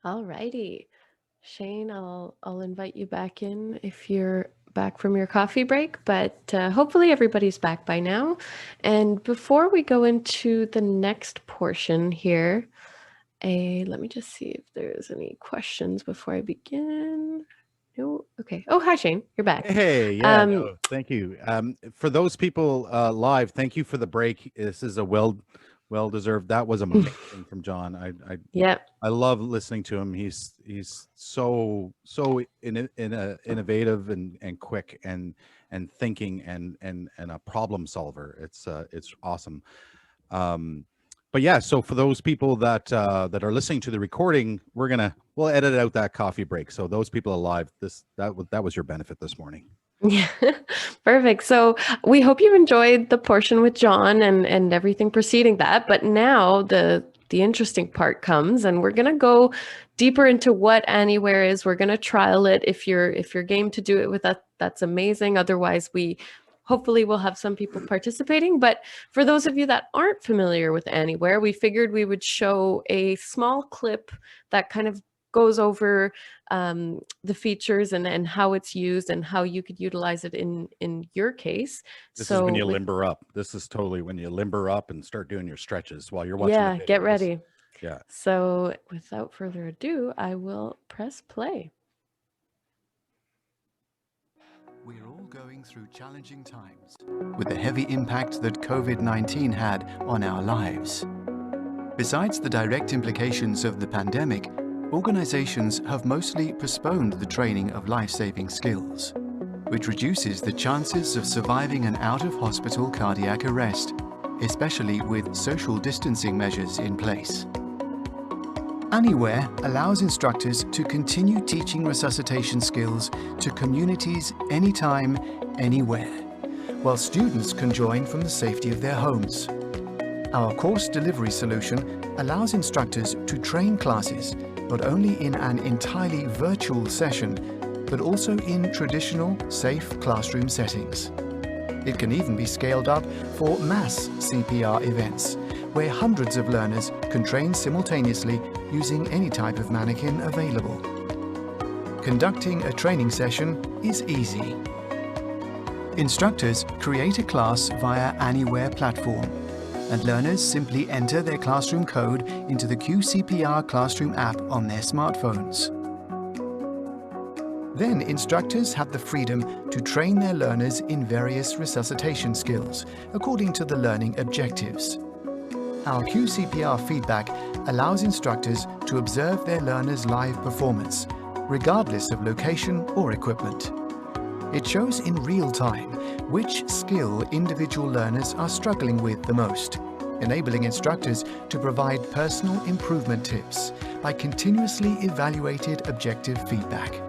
Speaker 2: All righty. Shane, I'll invite you back in if you're back from your coffee break, but hopefully everybody's back by now. And before we go into the next portion here, let me just see if there's any questions before I begin. No, okay. Oh, hi Shane, you're back.
Speaker 1: Hey, yeah, no, thank you. For those people live, thank you for the break. This is a well deserved. That was amazing from Jon. I love listening to him. He's so innovative and quick and thinking and a problem solver. It's awesome. But yeah, so for those people that that are listening to the recording, we'll edit out that coffee break. So those people alive, that was your benefit this morning.
Speaker 2: Yeah, perfect. So we hope you enjoyed the portion with Jon and everything preceding that. But now the interesting part comes, and we're gonna go deeper into what Anywhere is. We're gonna trial it. If you're game to do it with us, that's amazing. Otherwise, hopefully we'll have some people participating. But for those of you that aren't familiar with Anywhere, we figured we would show a small clip that kind of goes over the features and how it's used and how you could utilize it in your case.
Speaker 1: This is when you limber up. This is totally when you limber up and start doing your stretches while you're watching.
Speaker 2: Yeah, get ready.
Speaker 1: Yeah.
Speaker 2: So without further ado, I will press play.
Speaker 7: We're all going through challenging times with the heavy impact that COVID-19 had on our lives. Besides the direct implications of the pandemic, organizations have mostly postponed the training of life-saving skills, which reduces the chances of surviving an out-of-hospital cardiac arrest, especially with social distancing measures in place. Anywhere allows instructors to continue teaching resuscitation skills to communities anytime, anywhere, while students can join from the safety of their homes. Our course delivery solution allows instructors to train classes not only in an entirely virtual session, but also in traditional, safe classroom settings. It can even be scaled up for mass CPR events, where hundreds of learners can train simultaneously using any type of mannequin available. Conducting a training session is easy. Instructors create a class via Anywhere platform, and learners simply enter their classroom code into the QCPR Classroom app on their smartphones. Then instructors have the freedom to train their learners in various resuscitation skills according to the learning objectives. Our QCPR feedback allows instructors to observe their learners' live performance, regardless of location or equipment. It shows in real time which skill individual learners are struggling with the most, enabling instructors to provide personal improvement tips by continuously evaluated objective feedback.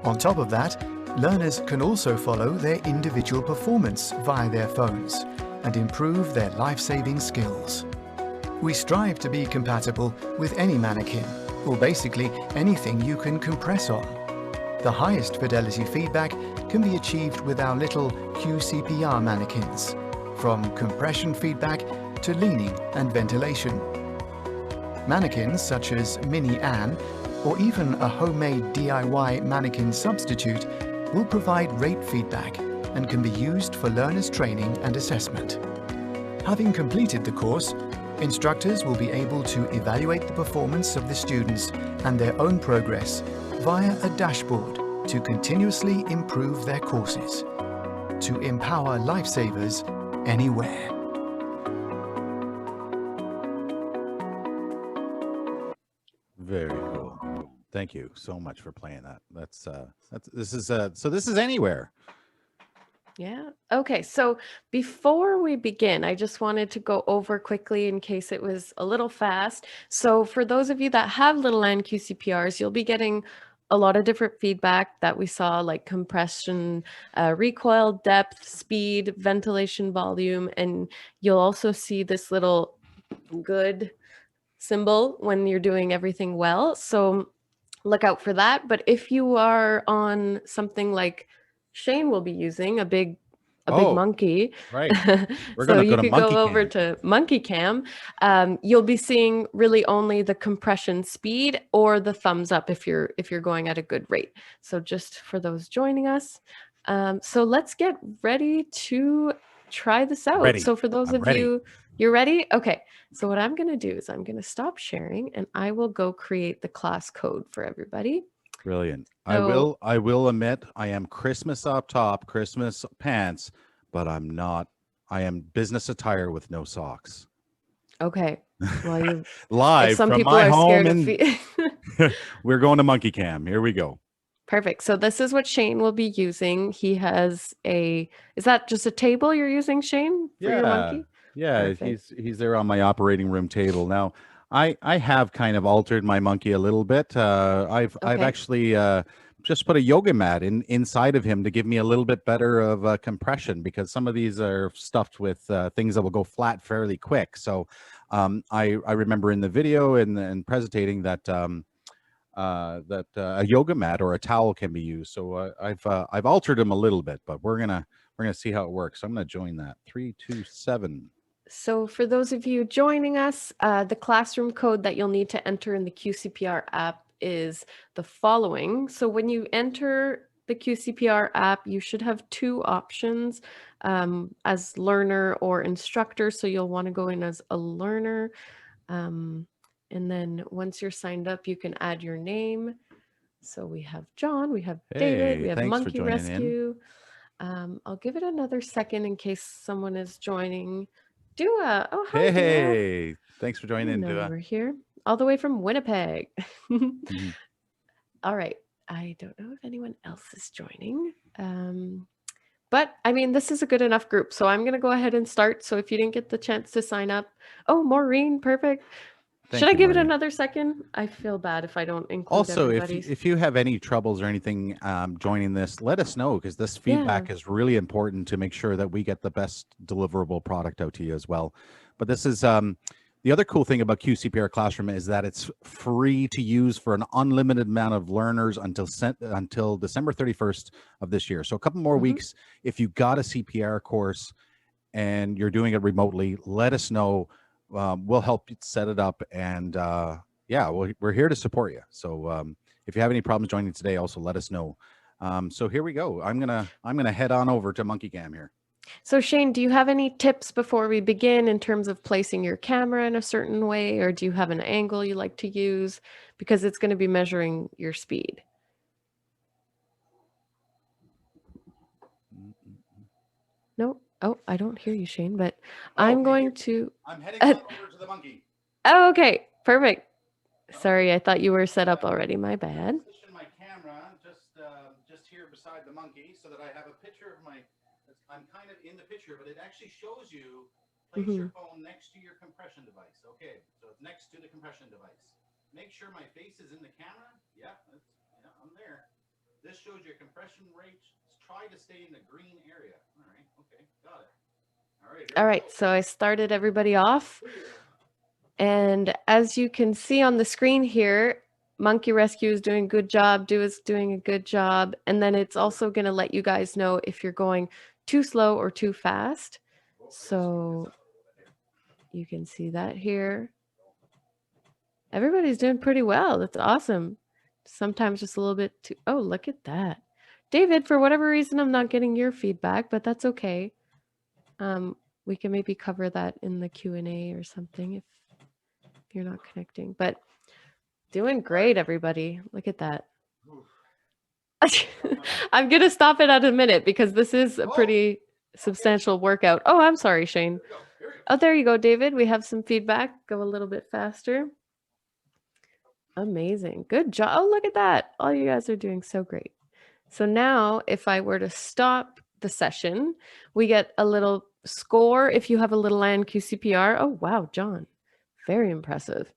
Speaker 7: On top of that, learners can also follow their individual performance via their phones and improve their life-saving skills. We strive to be compatible with any mannequin, or basically anything you can compress on. The highest fidelity feedback can be achieved with our little QCPR mannequins, from compression feedback to leaning and ventilation. Mannequins such as Mini Anne, or even a homemade DIY mannequin substitute, will provide rate feedback and can be used for learners' training and assessment. Having completed the course, instructors will be able to evaluate the performance of the students and their own progress via a dashboard to continuously improve their courses, to empower lifesavers anywhere.
Speaker 1: Very cool. Thank you so much for playing that. This is Anywhere.
Speaker 2: Yeah. Okay. So before we begin, I just wanted to go over quickly in case it was a little fast. So for those of you that have little N QCPRs, you'll be getting a lot of different feedback that we saw, like compression, recoil, depth, speed, ventilation volume, and you'll also see this little good symbol when you're doing everything well. So look out for that. But if you are on something like Shane will be using, a big a big
Speaker 1: Oh,
Speaker 2: monkey.
Speaker 1: right. We're
Speaker 2: So
Speaker 1: gonna
Speaker 2: you
Speaker 1: go to
Speaker 2: could go
Speaker 1: Monkey
Speaker 2: over
Speaker 1: Cam.
Speaker 2: to Monkey Cam. You'll be seeing really only the compression speed or the thumbs up if you're going at a good rate. So just for those joining us. So let's get ready to try this out.
Speaker 1: Ready.
Speaker 2: So for those
Speaker 1: I'm
Speaker 2: of
Speaker 1: ready.
Speaker 2: you, you're ready? Okay. So what I'm going to do is I'm going to stop sharing and I will go create the class code for everybody.
Speaker 1: Brilliant.
Speaker 2: So-
Speaker 1: I will admit I am Christmas up top, Christmas pants, but I'm not. I am business attire with no socks.
Speaker 2: Okay. Well, you
Speaker 1: Live
Speaker 2: some
Speaker 1: from
Speaker 2: people
Speaker 1: my
Speaker 2: are
Speaker 1: home
Speaker 2: scared
Speaker 1: and we're going to Monkey Cam. Here we go.
Speaker 2: Perfect. So this is what Shane will be using. He has is that just a table you're using, Shane, for your monkey?
Speaker 1: Yeah,
Speaker 2: Perfect.
Speaker 1: he's there on my operating room table. Now, I have kind of altered my monkey a little bit. I've
Speaker 2: Okay.
Speaker 1: actually just put a yoga mat inside of him to give me a little bit better of compression, because some of these are stuffed with things that will go flat fairly quick. So I remember in the video and presentating that a yoga mat or a towel can be used. So I've altered them a little bit, but we're gonna see how it works. So I'm gonna join that 327.
Speaker 2: So for those of you joining us, the classroom code that you'll need to enter in the QCPR app is the following. So when you enter the QCPR app, you should have two options as learner or instructor. So you'll want to go in as a learner. And then once you're signed up, you can add your name. So we have John, we have David, we have
Speaker 1: Thanks for
Speaker 2: Monkey
Speaker 1: joining
Speaker 2: Rescue. I'll give it another second in case someone is joining. Dua. Oh, hi, Dua.
Speaker 1: Hey, thanks for joining in,
Speaker 2: No,
Speaker 1: Dua.
Speaker 2: we're here all the way from Winnipeg.
Speaker 1: Mhm.
Speaker 2: All right. I don't know if anyone else is joining. But I mean, this is a good enough group. So I'm going to go ahead and start. So if you didn't get the chance to sign up, oh, Maureen, perfect. Should I give it another second? I feel bad if I don't include
Speaker 1: Also,
Speaker 2: everybody's.
Speaker 1: if you have any troubles or anything joining this, let us know, because this feedback is really important to make sure that we get the best deliverable product out to you as well. But this is the other cool thing about QCPR Classroom is that it's free to use for an unlimited amount of learners until December 31st of this year. So a couple more weeks. If you got a CPR course and you're doing it remotely, let us know. We'll help you set it up, and yeah, we're here to support you. So if you have any problems joining today, also let us know. So here we go. I'm gonna head on over to Monkey Cam here.
Speaker 2: So Shane, do you have any tips before we begin in terms of placing your camera in a certain way, or do you have an angle you like to use? Because it's going to be measuring your speed. No. Oh, I don't hear you, Shane, but I'm going to...
Speaker 1: I'm heading on over to the monkey.
Speaker 2: Oh, okay. Perfect. Sorry, I thought you were set up already. My bad.
Speaker 1: Position my camera just here beside the monkey so that I have a picture of my... I'm kind of in the picture, but it actually shows you place your phone next to your compression device. Okay, so it's next to the compression device. Make sure my face is in the camera. Yeah, I'm there. This shows your compression rate. Try to stay in the green area. All right, okay, got it. All right,
Speaker 2: so I started everybody off. And as you can see on the screen here, Monkey Rescue is doing a good job. Dua's doing a good job. And then it's also going to let you guys know if you're going too slow or too fast. So you can see that here. Everybody's doing pretty well. That's awesome. Sometimes just a little bit too... Oh, look at that. David, for whatever reason, I'm not getting your feedback, but that's okay. We can maybe cover that in the Q&A or something if you're not connecting. But doing great, everybody. Look at that. I'm going to stop it at a minute because this is a pretty substantial workout. Oh, I'm sorry, Shane. Oh, there you go, David. We have some feedback. Go a little bit faster. Amazing. Good job. Oh, look at that. All you guys are doing so great. So now if I were to stop the session, we get a little score if you have a little land QCPR. Oh, wow, John. Very impressive.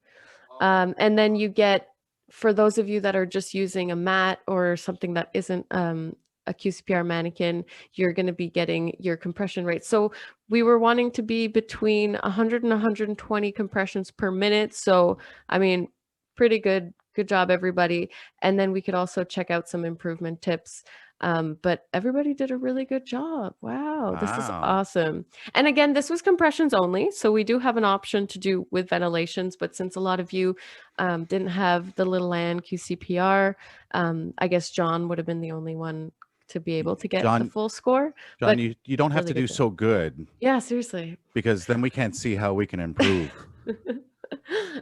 Speaker 2: And then you get, for those of you that are just using a mat or something that isn't a QCPR mannequin, you're going to be getting your compression rate. So we were wanting to be between 100 and 120 compressions per minute. So, I mean, pretty good. Good job, everybody. And then we could also check out some improvement tips. But everybody did a really good job. Wow, this is
Speaker 1: Wow.
Speaker 2: awesome. And again, this was compressions only. So we do have an option to do with ventilations, but since a lot of you didn't have the little Ann QCPR, I guess John would have been the only one to be able to get the
Speaker 1: John,
Speaker 2: full score.
Speaker 1: John,
Speaker 2: But
Speaker 1: you don't have
Speaker 2: really
Speaker 1: to do
Speaker 2: good job.
Speaker 1: so good,
Speaker 2: Yeah, seriously.
Speaker 1: because then we can't see how we can improve.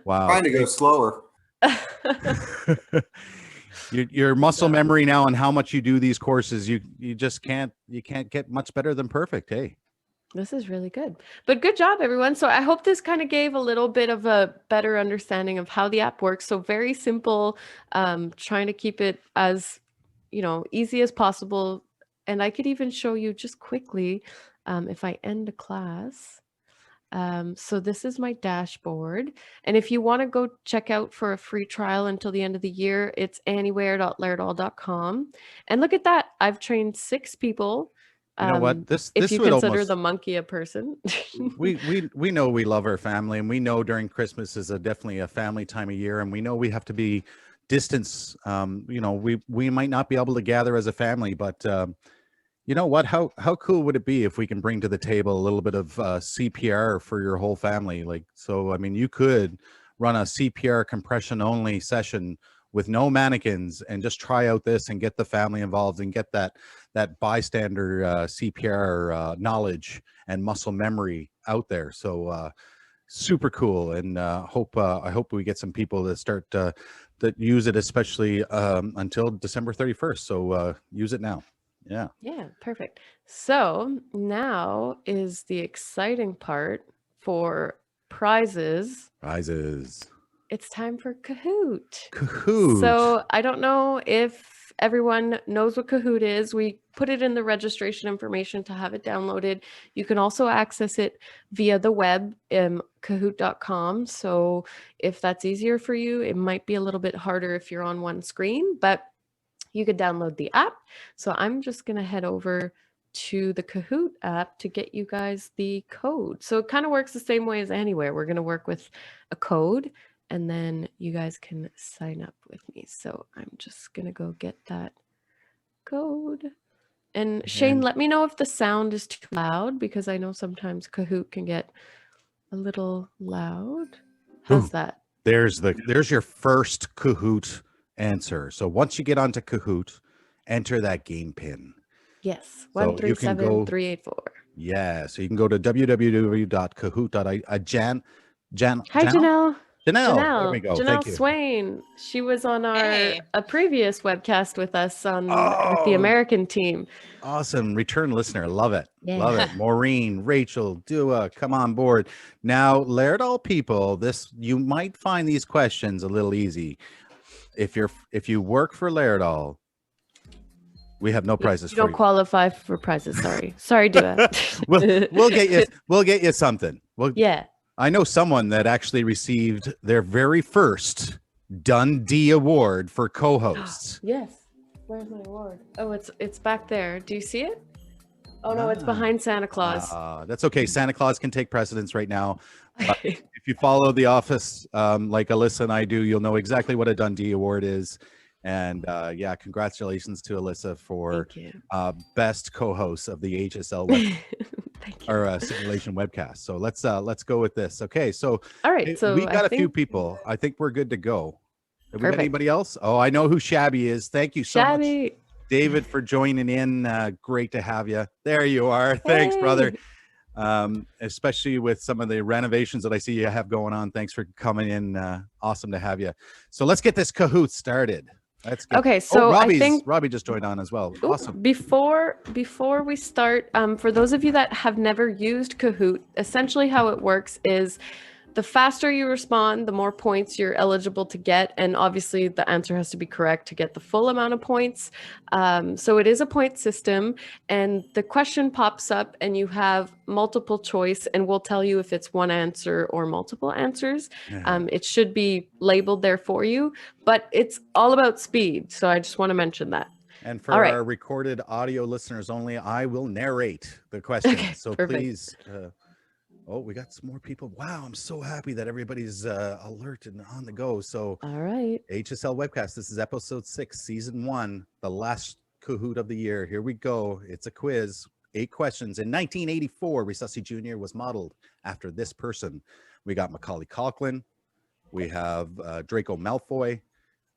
Speaker 1: Wow.
Speaker 8: Trying to go slower.
Speaker 1: Your muscle memory now and how much you do these courses, you just can't get much better than perfect. Hey,
Speaker 2: This is really good. But good job, everyone. So I hope this kind of gave a little bit of a better understanding of how the app works. So very simple, trying to keep it as, easy as possible. And I could even show you just quickly if I end a class. So this is my dashboard. And if you want to go check out for a free trial until the end of the year, it's anywhere.laerdal.com. And look at that. I've trained 6 people.
Speaker 1: you know what? This
Speaker 2: If you
Speaker 1: would
Speaker 2: consider
Speaker 1: almost,
Speaker 2: the monkey a person.
Speaker 1: we know we love our family, and we know during Christmas is definitely a family time of year, and we know we have to be distance. We might not be able to gather as a family, but you know what? How cool would it be if we can bring to the table a little bit of CPR for your whole family? I mean, you could run a CPR compression only session with no mannequins and just try out this and get the family involved and get that bystander CPR knowledge and muscle memory out there. So super cool, and I hope we get some people that start that use it, especially until December 31st. So use it now. Yeah.
Speaker 2: Yeah, perfect. So now is the exciting part for prizes. It's time for Kahoot.
Speaker 1: Kahoot.
Speaker 2: So I don't know if everyone knows what Kahoot is. We put it in the registration information to have it downloaded. You can also access it via the web, kahoot.com. So if that's easier for you, it might be a little bit harder if you're on one screen, but you could download the app. So I'm just going to head over to the Kahoot app to get you guys the code. So it kind of works the same way as Anywhere. We're going to work with a code, and then you guys can sign up with me. So I'm just going to go get that code. And Shane, let me know if the sound is too loud, because I know sometimes Kahoot can get a little loud. How's that?
Speaker 1: There's your first Kahoot answer. So once you get onto Kahoot, enter that game pin.
Speaker 2: Yes,
Speaker 1: So
Speaker 2: 137384.
Speaker 1: Yeah, so you can go to www.kahoot.ai. Jan.
Speaker 2: Hi, Janelle.
Speaker 1: There we go.
Speaker 2: Janelle
Speaker 1: Thank you.
Speaker 2: Swain. She was on a previous webcast with us with the
Speaker 1: Oh.
Speaker 2: American team.
Speaker 1: Awesome. Return listener. Love it.
Speaker 2: Yeah.
Speaker 1: Love it. Maureen, Rachel, Dua, come on board. Now, Laerdal people, you might find these questions a little easy. If you work for Laerdal, we have no prizes
Speaker 2: You
Speaker 1: for
Speaker 2: don't
Speaker 1: you.
Speaker 2: qualify for prizes. Sorry, Dua.
Speaker 1: we'll get you something.
Speaker 2: Yeah.
Speaker 1: I know someone that actually received their very first Dundee Award for co-hosts.
Speaker 2: Yes. Where's my award? Oh, it's back there. Do you see it? Oh no, it's behind Santa Claus.
Speaker 1: That's okay. Santa Claus can take precedence right now. If you follow The Office like Alyssa and I do, you'll know exactly what a Dundee Award is. And yeah, congratulations to Alyssa for best co-host of the HSL Simulation Webcast. So let's go with this. Okay, so
Speaker 2: all right, so
Speaker 1: we got a few people. I think we're good to go. Have we got anybody else? Oh, I know who Shabby is. Thank you so much, David, for joining in. Great to have you. There you are. Thanks, brother. Especially with some of the renovations that I see you have going on. Thanks for coming in. Awesome to have you. So let's get this Kahoot started.
Speaker 2: Okay, so I think
Speaker 1: Robbie just joined on as well. Awesome.
Speaker 2: Before we start, for those of you that have never used Kahoot, essentially how it works is the faster you respond, the more points you're eligible to get. And obviously the answer has to be correct to get the full amount of points. So it is a point system, and the question pops up and you have multiple choice, and we'll tell you if it's one answer or multiple answers. It should be labeled there for you, but it's all about speed. So I just want to mention that.
Speaker 1: And for our recorded audio listeners only, I will narrate the question.
Speaker 2: Okay,
Speaker 1: so
Speaker 2: perfect.
Speaker 1: Please, oh, we got some more people. Wow, I'm so happy that everybody's alert and on the go. So
Speaker 2: all right,
Speaker 1: HSL Webcast, this is episode 6, season 1, the last Kahoot of the year. Here we go. It's a quiz. 8 questions. In 1984, Resusci Jr. was modeled after this person. We got Macaulay Culkin. We have Draco Malfoy.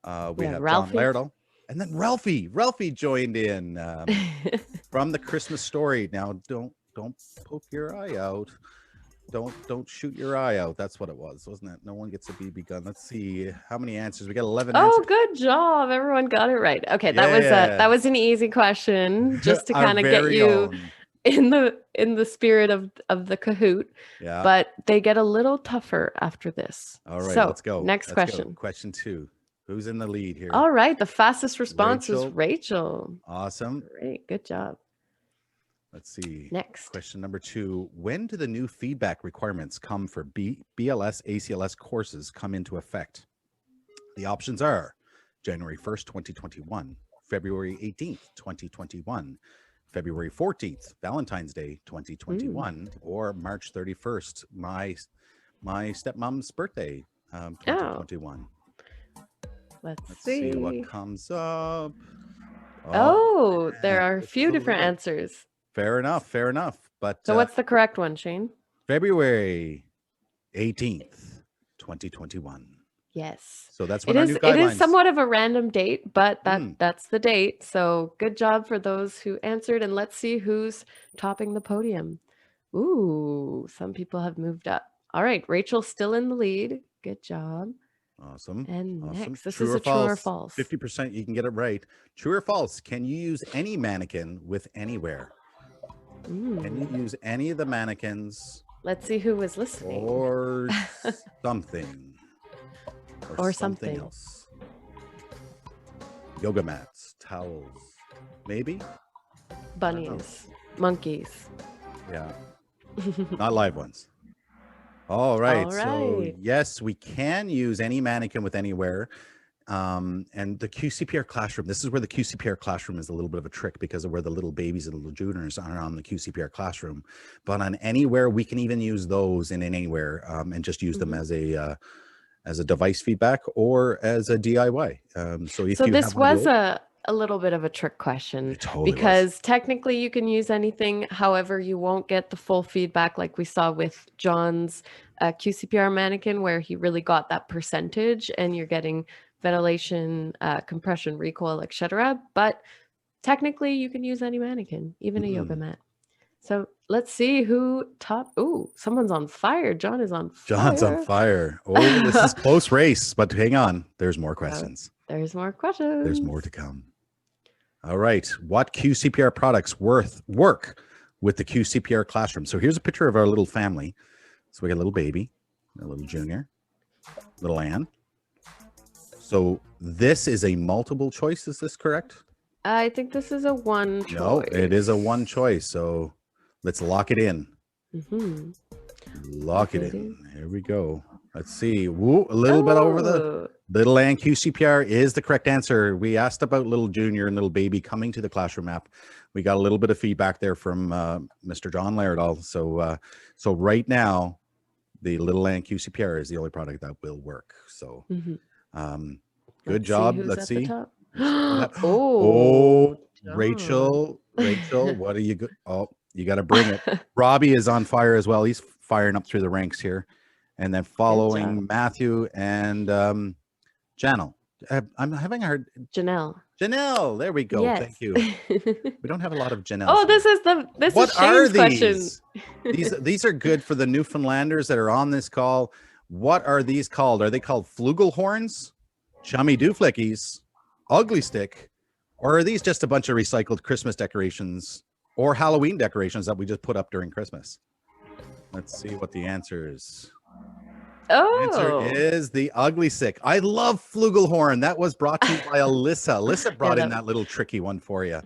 Speaker 1: We have Jon
Speaker 2: Ralphie.
Speaker 1: Laerdal. And then Ralphie. Ralphie joined in from The Christmas Story. Now, don't poke your eye out. Don't shoot your eye out. That's what it was, wasn't it? No one gets a BB gun. Let's see how many answers. We got 11 answers.
Speaker 2: Oh, good job. Everyone got it right. Okay, that was an easy question just to kind of get you in the spirit of the Kahoot.
Speaker 1: Yeah.
Speaker 2: But they get a little tougher after this.
Speaker 1: All right,
Speaker 2: so,
Speaker 1: let's go.
Speaker 2: Next question.
Speaker 1: Go. Question 2. Who's in the lead here?
Speaker 2: All right, the fastest response is Rachel.
Speaker 1: Awesome.
Speaker 2: Great, good job.
Speaker 1: Let's see.
Speaker 2: Next.
Speaker 1: Question number 2. When do the new feedback requirements come for BLS, ACLS courses come into effect? The options are January 1st, 2021, February 18th, 2021, February 14th, Valentine's Day, 2021, or March 31st, my stepmom's birthday, 2021.
Speaker 2: Let's
Speaker 1: see what comes up.
Speaker 2: Oh, there are a few different answers.
Speaker 1: Fair enough. But
Speaker 2: so what's the correct one, Shane?
Speaker 1: February 18th, 2021.
Speaker 2: Yes.
Speaker 1: So that's when our new guidelines.
Speaker 2: It is somewhat of a random date, but that's the date. So good job for those who answered, and let's see who's topping the podium. Ooh, some people have moved up. All right, Rachel's still in the lead. Good job.
Speaker 1: Awesome.
Speaker 2: And next, this
Speaker 1: true
Speaker 2: is
Speaker 1: or
Speaker 2: a true or false.
Speaker 1: 50%, you can get it right. True or false? Can you use any mannequin with anywhere? Can you use any of the mannequins?
Speaker 2: Let's see who was listening.
Speaker 1: Or something. Or something else. Yoga mats, towels, maybe?
Speaker 2: Bunnies, monkeys.
Speaker 1: Yeah. Not live ones. All right. So yes, we can use any mannequin with anywhere. And the QCPR classroom, this is where the QCPR classroom is a little bit of a trick because of where the little babies and little juniors are on the QCPR classroom. But on anywhere, we can even use those in anywhere and just use them as a device feedback or as a DIY. So this
Speaker 2: was a little bit of a trick question because technically you can use anything. However, you won't get the full feedback like we saw with John's QCPR mannequin, where he really got that percentage and you're getting ventilation, compression, recoil, etc. But technically you can use any mannequin, even a yoga mat. So let's see who top. Oh, someone's on fire. Jon is on fire.
Speaker 1: Jon's on fire. Oh, this is close race, but hang on. There's more questions.
Speaker 2: There's more questions.
Speaker 1: There's more to come. All right. What QCPR products work with the QCPR classroom? So here's a picture of our little family. So we got a little baby, a little junior, little Anne. So this is a multiple choice. Is this correct?
Speaker 2: I think this is a one choice.
Speaker 1: No, it is a one choice. So let's lock it in. Lock it in. Here we go. Let's see. Woo, a little bit over the little Anne. QCPR is the correct answer. We asked about little junior and little baby coming to the classroom app. We got a little bit of feedback there from Mr. Jon Laerdal. So right now, the little Anne QCPR is the only product that will work. So good job. Let's see. Rachel, what are you? You got to bring it. Robbie is on fire as well. He's firing up through the ranks here. And then following Matthew and Janelle. I'm having heard Janelle. There we go.
Speaker 2: Yes.
Speaker 1: Thank you. We don't have a lot of Janelle.
Speaker 2: Oh, this is Shane's question.
Speaker 1: These are good for the Newfoundlanders that are on this call. What are these called? Are they called flugelhorns, chummy dooflickies, ugly stick, or are these just a bunch of recycled Christmas decorations or Halloween decorations that we just put up during Christmas? Let's see what the answer is.
Speaker 2: Oh,
Speaker 1: the answer is the ugly stick. I love flugelhorn. That was brought to you by Alyssa. Alyssa brought in that little tricky one for you.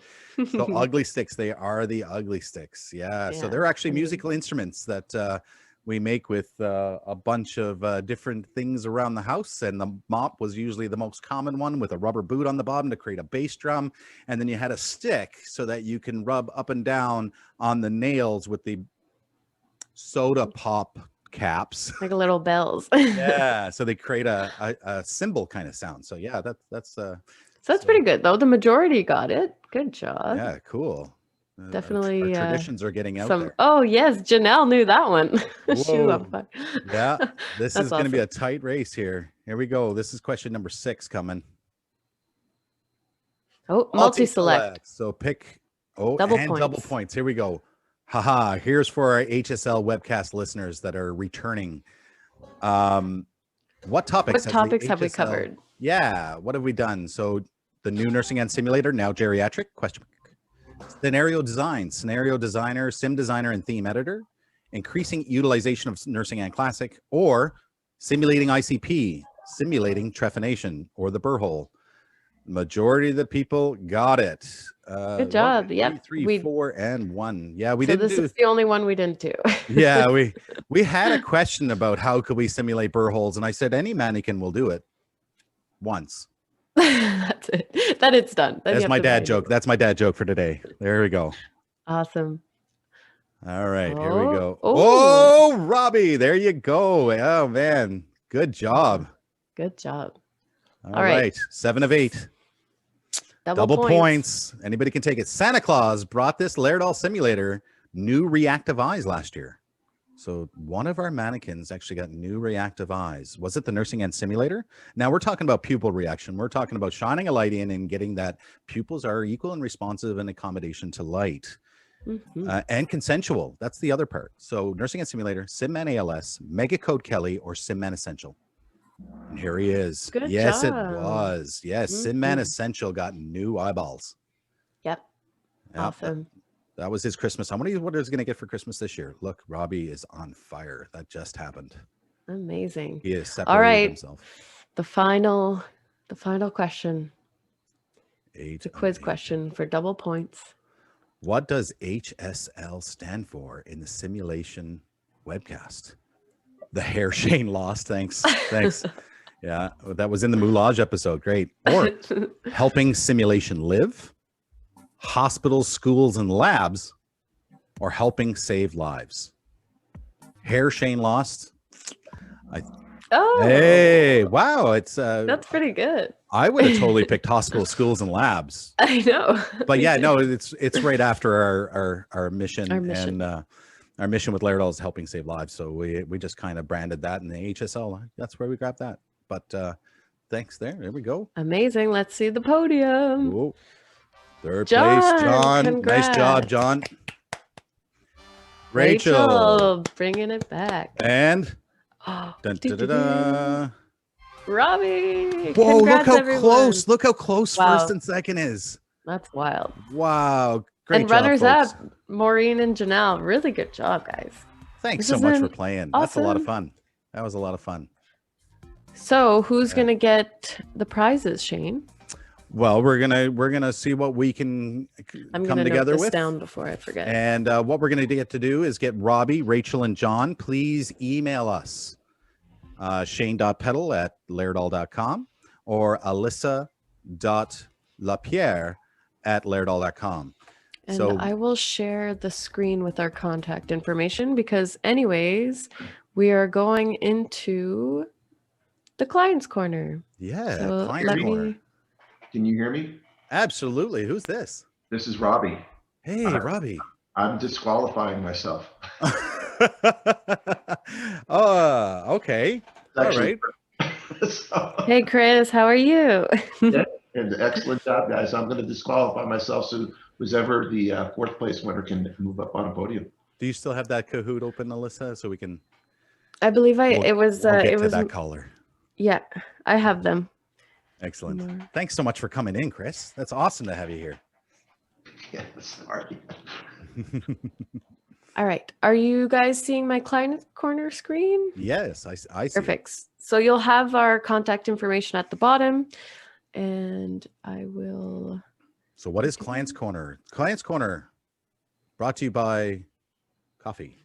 Speaker 1: So ugly sticks, they are the ugly sticks. Yeah. So they're actually musical instruments that we make with a bunch of different things around the house. And the mop was usually the most common one with a rubber boot on the bottom to create a bass drum. And then you had a stick so that you can rub up and down on the nails with the soda pop caps,
Speaker 2: like little bells.
Speaker 1: Yeah, so they create a cymbal kind of sound. So yeah, that's
Speaker 2: So that's pretty good, though. The majority got it. Good job.
Speaker 1: Yeah, cool.
Speaker 2: Definitely
Speaker 1: our traditions are getting out
Speaker 2: some.
Speaker 1: there.
Speaker 2: Oh yes, Janelle knew that one. She's
Speaker 1: Whoa.
Speaker 2: on fire.
Speaker 1: Yeah, this
Speaker 2: That's
Speaker 1: is going to be
Speaker 2: awesome.
Speaker 1: a tight race here. Here we go. This is question number 6 coming.
Speaker 2: Oh, multi-select.
Speaker 1: So pick. Oh,
Speaker 2: Double
Speaker 1: and
Speaker 2: points.
Speaker 1: double points. Here we go. Haha. Here's for our HSL webcast listeners that are returning. What topics?
Speaker 2: Have we covered?
Speaker 1: Yeah. What have we done? So the new nursing and simulator, now geriatric, question mark. Scenario design, scenario designer, sim designer, and theme editor, increasing utilization of nursing and classic, or simulating ICP, simulating trephination, or the burr hole. Majority of the people got it.
Speaker 2: Good job. Yep.
Speaker 1: 3, 4, and 1. Yeah, we
Speaker 2: so
Speaker 1: didn't
Speaker 2: this
Speaker 1: do.
Speaker 2: is the only one we didn't do.
Speaker 1: Yeah, we had a question about how could we simulate burr holes, and I said any mannequin will do it once.
Speaker 2: That's it. Then it's done. Then
Speaker 1: That's my dad joke. That's my dad joke for today. There we go.
Speaker 2: Awesome.
Speaker 1: All right, here we go.
Speaker 2: Oh.
Speaker 1: Oh, Robbie, there you go. Oh man, good job.
Speaker 2: Good job.
Speaker 1: All right, 7 of 8. Double points. Anybody can take it. Santa Claus brought this Laerdal simulator new reactive eyes last year. So one of our mannequins actually got new reactive eyes. Was it the nursing and simulator? Now we're talking about pupil reaction. We're talking about shining a light in and getting that pupils are equal and responsive in accommodation to light. And consensual. That's the other part. So nursing and simulator, SimMan ALS, Mega Code Kelly, or SimMan Essential. And here he is.
Speaker 2: Good
Speaker 1: yes,
Speaker 2: job.
Speaker 1: it was. Yes, SimMan Essential got new eyeballs.
Speaker 2: Yep. Awesome.
Speaker 1: That was his Christmas. I wonder what he's going to get for Christmas this year. Look, Robbie is on fire. That just happened.
Speaker 2: Amazing.
Speaker 1: He is separated
Speaker 2: All right.
Speaker 1: himself.
Speaker 2: The final question.
Speaker 1: 8
Speaker 2: It's a quiz
Speaker 1: 8.
Speaker 2: question for double points.
Speaker 1: What does HSL stand for in the simulation webcast? The hair Shane lost. Thanks. Yeah, that was in the Moulage episode. Great. Or helping simulation live, hospitals, schools, and labs, or helping save lives. Hair Shane lost. Hey, wow. It's
Speaker 2: that's pretty good.
Speaker 1: I would have totally picked hospitals, schools, and labs.
Speaker 2: I know.
Speaker 1: But yeah, no, it's right after our mission. And our mission with Laerdal is helping save lives. So we just kind of branded that in the HSL. That's where we grabbed that. But thanks there. There we go.
Speaker 2: Amazing. Let's see the podium.
Speaker 1: Whoa. Third
Speaker 2: John,
Speaker 1: place, John.
Speaker 2: congrats.
Speaker 1: Nice job, John. Rachel.
Speaker 2: Bringing it back.
Speaker 1: And
Speaker 2: Oh,
Speaker 1: dun, da, da, da.
Speaker 2: Robbie.
Speaker 1: Whoa,
Speaker 2: Congrats,
Speaker 1: look how
Speaker 2: everyone.
Speaker 1: close. Look how close
Speaker 2: Wow.
Speaker 1: first and second is.
Speaker 2: That's wild.
Speaker 1: Wow. Great
Speaker 2: and
Speaker 1: job,
Speaker 2: runners
Speaker 1: folks.
Speaker 2: up, Maureen and Janelle. Really good job, guys.
Speaker 1: Thanks
Speaker 2: This
Speaker 1: so much
Speaker 2: is
Speaker 1: for playing. That's a lot of
Speaker 2: awesome.
Speaker 1: fun. That was a lot of fun.
Speaker 2: So who's gonna get the prizes, Shane?
Speaker 1: Well, we're gonna see what we can
Speaker 2: I'm
Speaker 1: come
Speaker 2: gonna
Speaker 1: together
Speaker 2: note this
Speaker 1: with.
Speaker 2: down before I forget.
Speaker 1: And what we're going to get to do is get Robbie, Rachel, and John. Please email us, shane.peddle@laerdal.com or alyssa.lapierre@laerdal.com.
Speaker 2: And
Speaker 1: So
Speaker 2: I will share the screen with our contact information because anyways, we are going into the client's corner.
Speaker 1: yeah,
Speaker 2: So
Speaker 1: client
Speaker 2: let
Speaker 1: corner.
Speaker 2: me
Speaker 8: Can you hear me?
Speaker 1: Absolutely. Who's this?
Speaker 8: This is Robbie.
Speaker 1: Hey, Robbie.
Speaker 8: I'm disqualifying myself.
Speaker 1: Okay. All
Speaker 8: Actually-
Speaker 1: right.
Speaker 8: So-
Speaker 2: Hey Chris, how are you?
Speaker 8: and excellent job, guys. I'm going to disqualify myself, so who's ever the fourth place winner can move up on a podium.
Speaker 1: Do you still have that Kahoot open, Alyssa, so we can
Speaker 2: I believe
Speaker 1: we'll
Speaker 2: it was
Speaker 1: get
Speaker 2: it
Speaker 1: to
Speaker 2: was
Speaker 1: that caller?
Speaker 2: yeah, I have them.
Speaker 1: Excellent.
Speaker 2: More.
Speaker 1: Thanks so much for coming in, Chris. That's awesome to have you here.
Speaker 8: Yeah, sorry.
Speaker 2: All right. Are you guys seeing my client corner screen?
Speaker 1: Yes, I see. it.
Speaker 2: Perfect. So you'll have our contact information at the bottom and I will
Speaker 1: So what is Client's Corner? Client's Corner brought to you by coffee.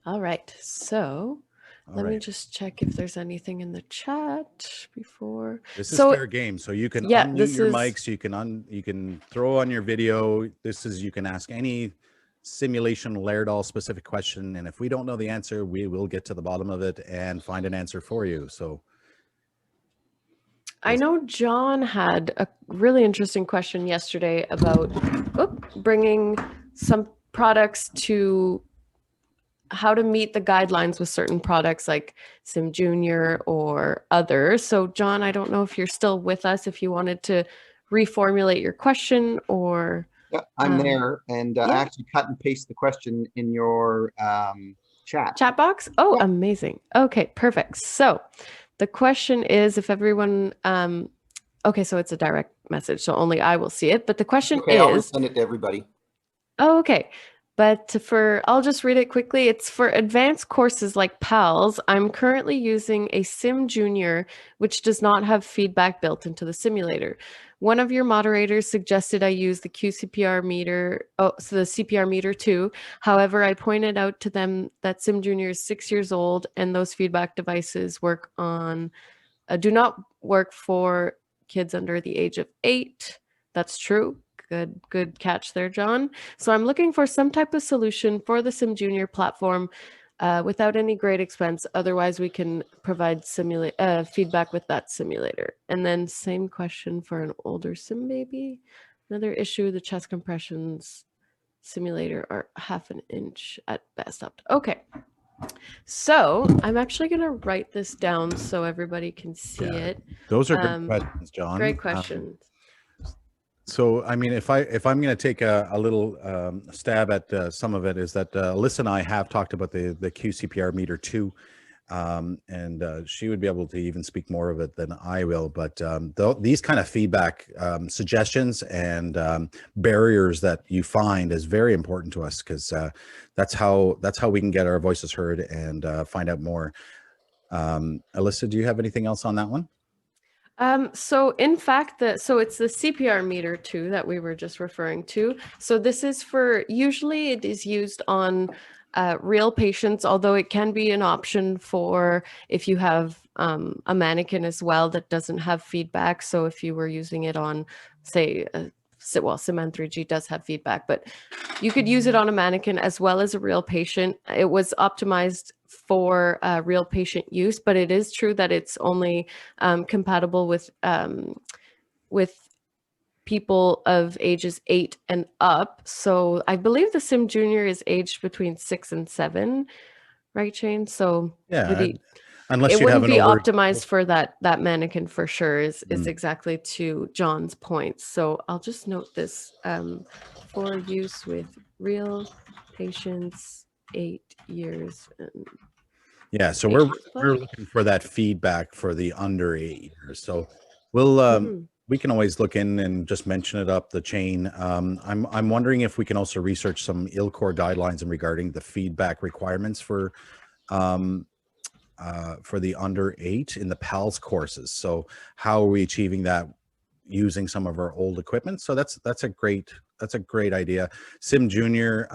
Speaker 2: All right. So
Speaker 1: All
Speaker 2: let me
Speaker 1: right.
Speaker 2: just check if there's anything in the chat before.
Speaker 1: This is
Speaker 2: so-
Speaker 1: fair game. So you can
Speaker 2: Yeah,
Speaker 1: unmute
Speaker 2: this
Speaker 1: your
Speaker 2: is-
Speaker 1: mics, you can throw on your video. You can ask any simulation Laerdal specific question. And if we don't know the answer, we will get to the bottom of it and find an answer for you. So
Speaker 2: I know John had a really interesting question yesterday about bringing some products to how to meet the guidelines with certain products like Sim Junior or others. So John, I don't know if you're still with us, if you wanted to reformulate your question or...
Speaker 9: Yeah, I'm there, and I actually cut and paste the question in your chat
Speaker 2: box. Oh, amazing. Okay, perfect. So the question is, if everyone, okay, so it's a direct message, so only I will see it. But the question
Speaker 9: Okay, I'll
Speaker 2: is,
Speaker 9: send it to everybody.
Speaker 2: Oh, okay. But I'll just read it quickly. It's for advanced courses like PALS. I'm currently using a Sim Junior, which does not have feedback built into the simulator. One of your moderators suggested I use the QCPR meter, so the CPR meter too. However, I pointed out to them that Sim Junior is 6 years old and those feedback devices do not work for kids under the age of 8. That's true. Good catch there, John. So I'm looking for some type of solution for the Sim Junior platform without any great expense. Otherwise, we can provide feedback with that simulator. And then same question for an older Sim baby. Another issue, the chest compressions simulator are 1/2 inch at best. Okay. So I'm actually going to write this down so everybody can see it.
Speaker 1: Those are great questions, John.
Speaker 2: Great questions.
Speaker 1: So, I mean, if I'm going to take a little stab at some of it, is that Alyssa and I have talked about the QCPR meter too, and she would be able to even speak more of it than I will. But these kind of feedback suggestions and barriers that you find is very important to us, because that's how we can get our voices heard and find out more. Alyssa, do you have anything else on that one?
Speaker 2: So in fact, so it's the CPR meter too that we were just referring to. So this is usually it is used on real patients, although it can be an option for if you have a mannequin as well that doesn't have feedback. So if you were using it on, say, Siman 3G does have feedback, but you could use it on a mannequin as well as a real patient. It was optimized for real patient use, but it is true that it's only compatible with people of ages 8 and up. So I believe the Sim Junior is aged between 6 and 7, right, Shane? So
Speaker 1: yeah, unless
Speaker 2: it
Speaker 1: you have
Speaker 2: wouldn't
Speaker 1: an
Speaker 2: be
Speaker 1: over...
Speaker 2: optimized for that mannequin for sure, is exactly to John's point. So I'll just note this for use with real patients 8 years and...
Speaker 1: Yeah, so we're looking for that feedback for the under 8 years. So we'll we can always look in and just mention it up the chain. I'm wondering if we can also research some ILCOR guidelines in regarding the feedback requirements for the under 8 in the PALS courses. So how are we achieving that using some of our old equipment? So that's a great idea. Sim Junior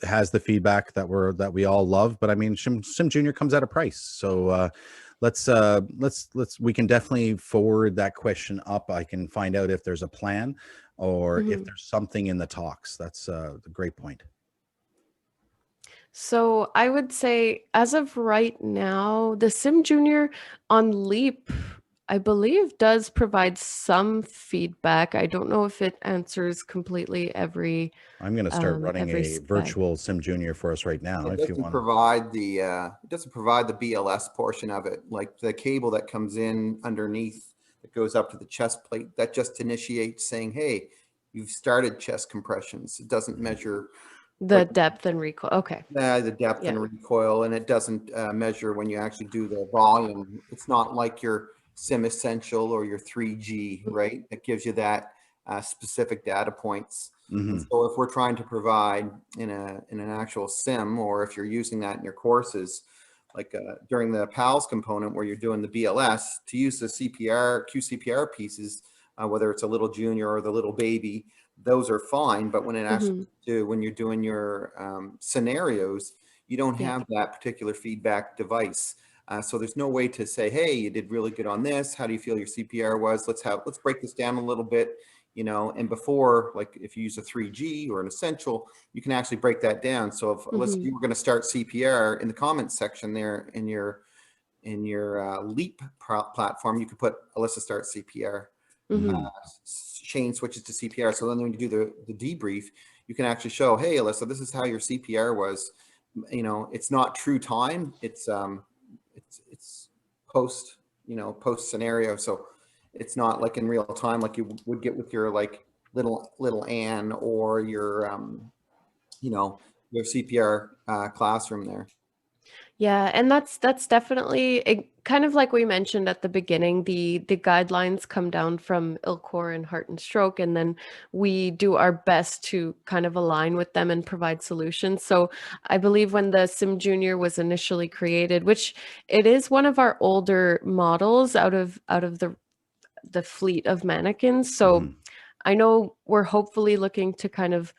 Speaker 1: has the feedback that we all love, but I mean, Sim Junior comes at a price. So we can definitely forward that question up. I can find out if there's a plan or if there's something in the talks. That's a great point.
Speaker 2: So I would say, as of right now, the Sim Junior on Leap, I believe, does provide some feedback. I don't know if it answers completely every...
Speaker 1: I'm going to start running a virtual Sim Junior for us right now.
Speaker 9: It doesn't provide the BLS portion of it, like the cable that comes in underneath that goes up to the chest plate. That just initiates saying, "Hey, you've started chest compressions." It doesn't measure
Speaker 2: the depth and recoil. Okay.
Speaker 9: The depth and recoil, and it doesn't measure when you actually do the volume. It's not like your Sim Essential or your 3G, right? It gives you that specific data points. So if we're trying to provide in an actual Sim, or if you're using that in your courses, like during the PALS component where you're doing the BLS, to use the QCPR pieces, whether it's a little junior or the little baby, those are fine. But when it actually when you're doing your scenarios, you don't have that particular feedback device. So there's no way to say, "Hey, you did really good on this. How do you feel your CPR was? Let's break this down a little bit." You know, and before, like if you use a 3G or an Essential, you can actually break that down. So if let's say you were going to start CPR, in the comments section there in your in your Leap platform, you could put Alyssa start CPR. Shane switches to CPR. So then when you do the debrief, you can actually show, hey, Alyssa, this is how your CPR was. You know, it's not true time. It's post, you know, post scenario. So it's not like in real time, like you would get with your like little Anne or your, you know, your CPR classroom there.
Speaker 2: Yeah, and that's definitely kind of like we mentioned at the beginning, the guidelines come down from ILCOR and Heart and Stroke, and then we do our best to kind of align with them and provide solutions. So I believe when the Sim Junior was initially created, which it is one of our older models out of the fleet of mannequins. So I know we're hopefully looking to kind of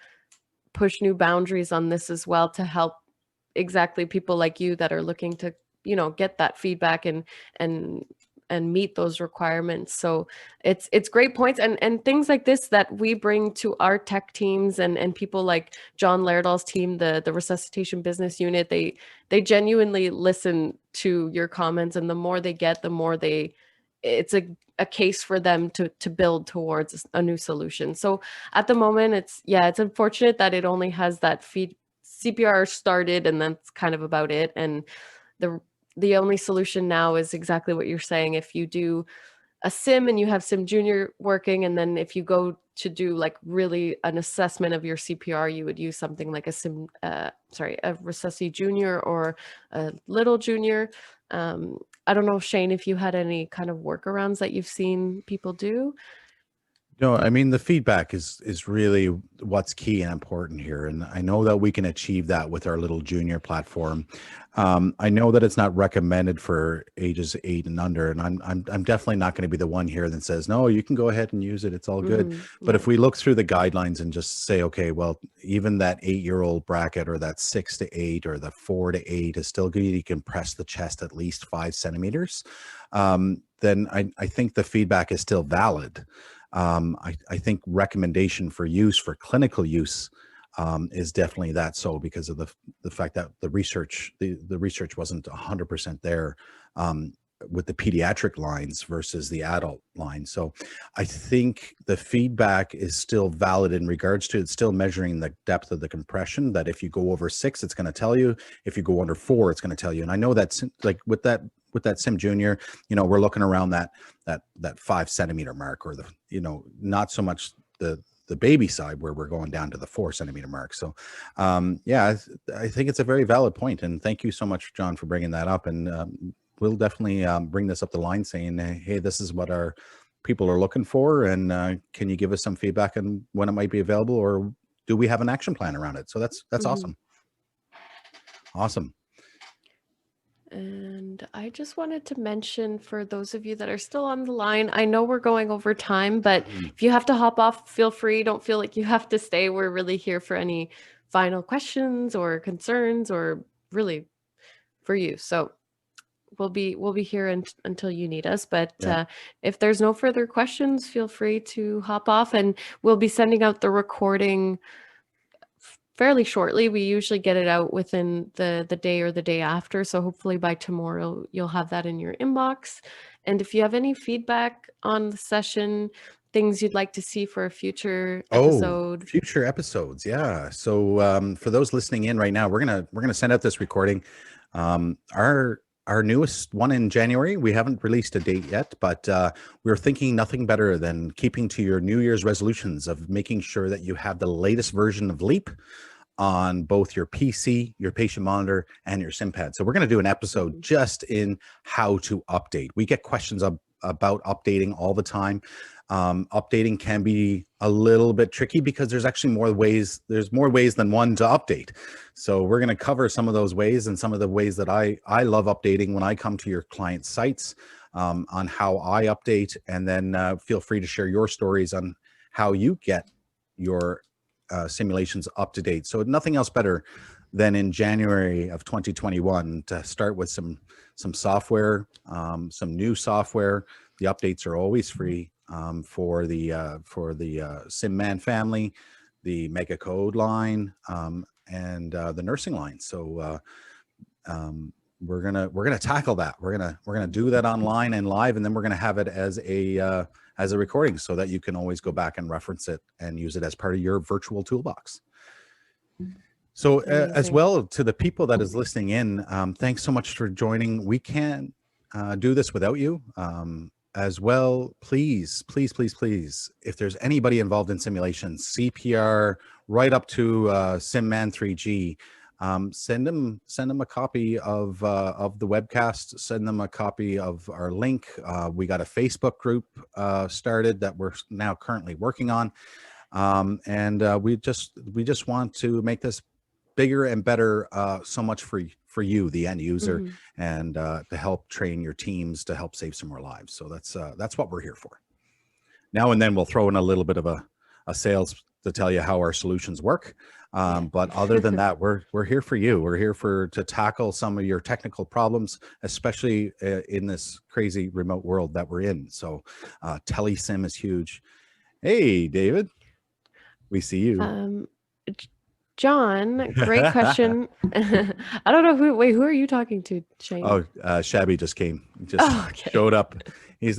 Speaker 2: push new boundaries on this as well to help exactly people like you that are looking to, you know, get that feedback and meet those requirements. So it's great points and things like this that we bring to our tech teams and people like Jon Laerdal's team, the Resuscitation business unit. They genuinely listen to your comments, and the more they get, the more it's a case for them to build towards a new solution. So at the moment, it's unfortunate that it only has that CPR started, and that's kind of about it. And the only solution now is exactly what you're saying. If you do a sim and you have Sim Junior working, and then if you go to do like really an assessment of your CPR, you would use something like a Resusci Junior or a Little Junior. I don't know, Shane, if you had any kind of workarounds that you've seen people do.
Speaker 1: No, I mean, the feedback is really what's key and important here. And I know that we can achieve that with our Little Junior platform. I know that it's not recommended for ages 8 and under, and I'm definitely not going to be the one here that says, no, you can go ahead and use it, it's all good. But if we look through the guidelines and just say, okay, well, even that 8-year-old bracket, or that 6 to 8, or the 4 to 8 is still good, you can press the chest at least 5 centimeters, then I think the feedback is still valid. I think recommendation for use, for clinical use, is definitely that so, because of the fact that the research wasn't 100% there with the pediatric lines versus the adult line. So I think the feedback is still valid in regards to it's still measuring the depth of the compression, that if you go over 6, it's going to tell you. If you go under 4, it's going to tell you. And I know that's like with that Sim Junior, you know, we're looking around that 5 centimeter mark, or the, you know, not so much the baby side where we're going down to the 4 centimeter mark. So yeah, I think it's a very valid point. And thank you so much, John, for bringing that up. And we'll definitely bring this up the line saying, hey, this is what our people are looking for. And can you give us some feedback on when it might be available, or do we have an action plan around it? So that's awesome. Awesome.
Speaker 2: And I just wanted to mention, for those of you that are still on the line, I know we're going over time, but if you have to hop off, feel free. Don't feel like you have to stay. We're really here for any final questions or concerns, or really for you. So we'll be here until you need us. But if there's no further questions, feel free to hop off, and we'll be sending out the recording fairly shortly. We usually get it out within the day or the day after. So hopefully by tomorrow, you'll have that in your inbox. And if you have any feedback on the session, things you'd like to see for a future episode.
Speaker 1: Future episodes. Yeah. So for those listening in right now, we're going to send out this recording. Our newest one in January, we haven't released a date yet, but we're thinking nothing better than keeping to your New Year's resolutions of making sure that you have the latest version of Leap on both your PC, your patient monitor, and your SimPad. So we're going to do an episode just in how to update. We get questions about updating all the time. Updating can be a little bit tricky because there's actually more ways. There's more ways than one to update. So we're going to cover some of those ways and some of the ways that I love updating when I come to your client sites, on how I update. And then feel free to share your stories on how you get your simulations up to date. So nothing else better than in January of 2021 to start with some software, some new software. The updates are always free for the SimMan family, the Mega Code line, and the nursing line. So we're gonna tackle that. We're gonna do that online and live, and then we're gonna have it as a recording so that you can always go back and reference it and use it as part of your virtual toolbox. So as well, to the people that is listening in, thanks so much for joining. We can't do this without you. As well, please, if there's anybody involved in simulation, CPR, right up to SimMan 3G, send them a copy of the webcast, send them a copy of our link. We got a Facebook group started that we're now currently working on. And we just want to make this bigger and better, so much for you, the end user, and to help train your teams to help save some more lives. So that's what we're here for. Now and then we'll throw in a little bit of a sales to tell you how our solutions work. But other than that, we're here for you. We're here to tackle some of your technical problems, especially in this crazy remote world that we're in. So telesim is huge. Hey, David, we see you.
Speaker 2: John, great question. I don't know who are you talking to, Shane?
Speaker 1: Oh, Shabby just came. He just showed up. He's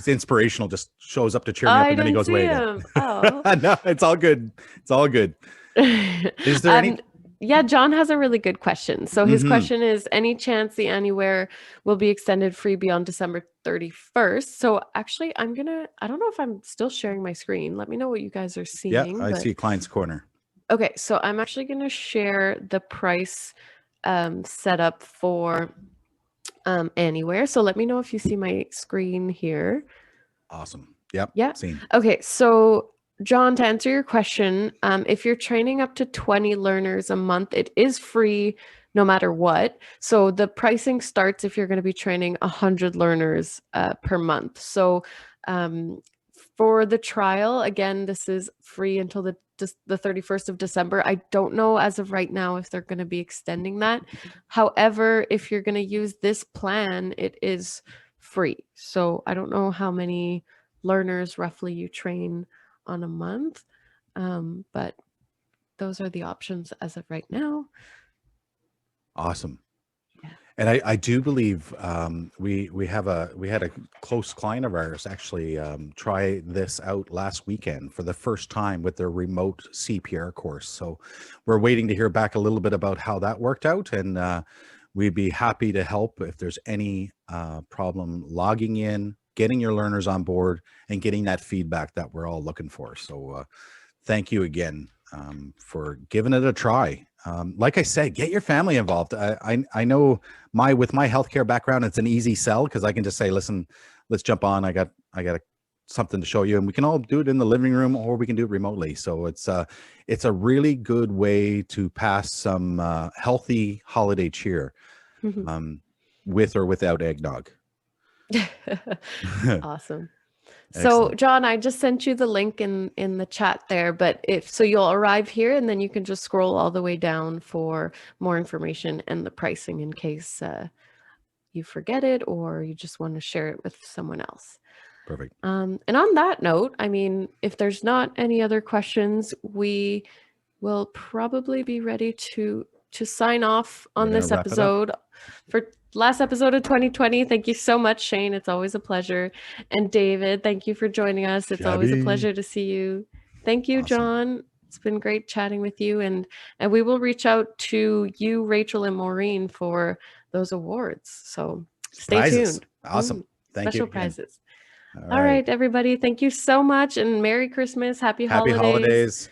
Speaker 1: inspirational, just shows up to cheer me up, and then he goes away again.
Speaker 2: Oh.
Speaker 1: No, it's all good. It's all good. Is there any?
Speaker 2: Yeah, John has a really good question. So his question is, any chance the Anywhere will be extended free beyond December 31st? So actually, I don't know if I'm still sharing my screen. Let me know what you guys are seeing.
Speaker 1: Yeah, I see Client's Corner.
Speaker 2: Okay, so I'm actually going to share the price setup for Anywhere. So let me know if you see my screen here.
Speaker 1: Awesome. Yep.
Speaker 2: Yeah.
Speaker 1: Seen.
Speaker 2: Okay, so John, to answer your question, if you're training up to 20 learners a month, it is free no matter what. So the pricing starts if you're going to be training 100 learners per month. So for the trial, again, this is free until the 31st of December. I don't know as of right now if they're going to be extending that. However, if you're going to use this plan, it is free. So I don't know how many learners roughly you train on a month, but those are the options as of right now.
Speaker 1: Awesome. And I do believe we had a close client of ours actually try this out last weekend for the first time with their remote CPR course. So we're waiting to hear back a little bit about how that worked out, and we'd be happy to help if there's any problem logging in, getting your learners on board, and getting that feedback that we're all looking for. So thank you again for giving it a try. Like I said, get your family involved. I know with my healthcare background, it's an easy sell because I can just say, listen, let's jump on. I got something to show you, and we can all do it in the living room, or we can do it remotely. So it's a really good way to pass some healthy holiday cheer, with or without eggnog.
Speaker 2: Awesome.
Speaker 1: Excellent.
Speaker 2: So John, I just sent you the link in the chat there, but you'll arrive here and then you can just scroll all the way down for more information and the pricing in case you forget it or you just want to share it with someone else.
Speaker 1: Perfect.
Speaker 2: And on that note, I mean, if there's not any other questions, we will probably be ready to sign off on this episode for last episode of 2020. Thank you so much, Shane. It's always a pleasure. And David, thank you for joining us. It's always a pleasure to see you. Thank you, John. It's been great chatting with you. And we will reach out to you, Rachel and Maureen, for those awards. So stay tuned.
Speaker 1: Awesome. Thank you.
Speaker 2: Special prizes. All right, everybody. Thank you so much. And Merry Christmas. Happy holidays.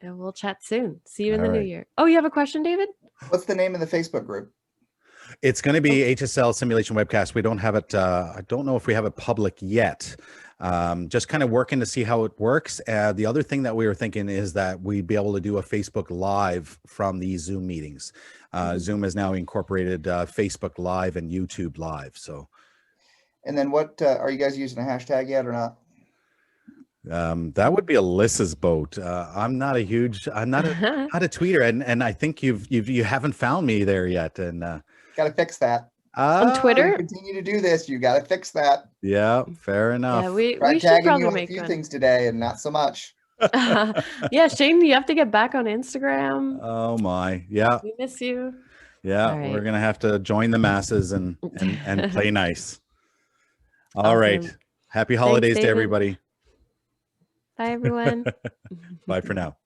Speaker 2: And we'll chat soon. See you in the new year. Oh, you have a question, David?
Speaker 10: What's the name of the Facebook group?
Speaker 1: It's going to be HSL Simulation Webcast. We don't have it. I don't know if we have it public yet. Just kind of working to see how it works. The other thing that we were thinking is that we'd be able to do a Facebook Live from these Zoom meetings. Zoom has now incorporated Facebook Live and YouTube Live. So. And
Speaker 10: then what, are you guys using a hashtag yet or not?
Speaker 1: That would be Alyssa's boat. I'm not a tweeter, and I think you haven't found me there yet. And
Speaker 10: got to fix that.
Speaker 2: On Twitter,
Speaker 10: continue to do this. You got to fix that.
Speaker 1: Yeah, fair enough.
Speaker 2: Yeah, we should probably make
Speaker 10: a few things today, and not so much.
Speaker 2: Yeah, Shane, you have to get back on Instagram.
Speaker 1: Oh my, yeah.
Speaker 2: We miss you.
Speaker 1: Yeah,
Speaker 2: All
Speaker 1: we're
Speaker 2: right.
Speaker 1: gonna have to join the masses and play nice. All right.
Speaker 2: Awesome.
Speaker 1: Happy holidays to
Speaker 2: David.
Speaker 1: everybody.
Speaker 2: Bye, everyone.
Speaker 1: Bye for now.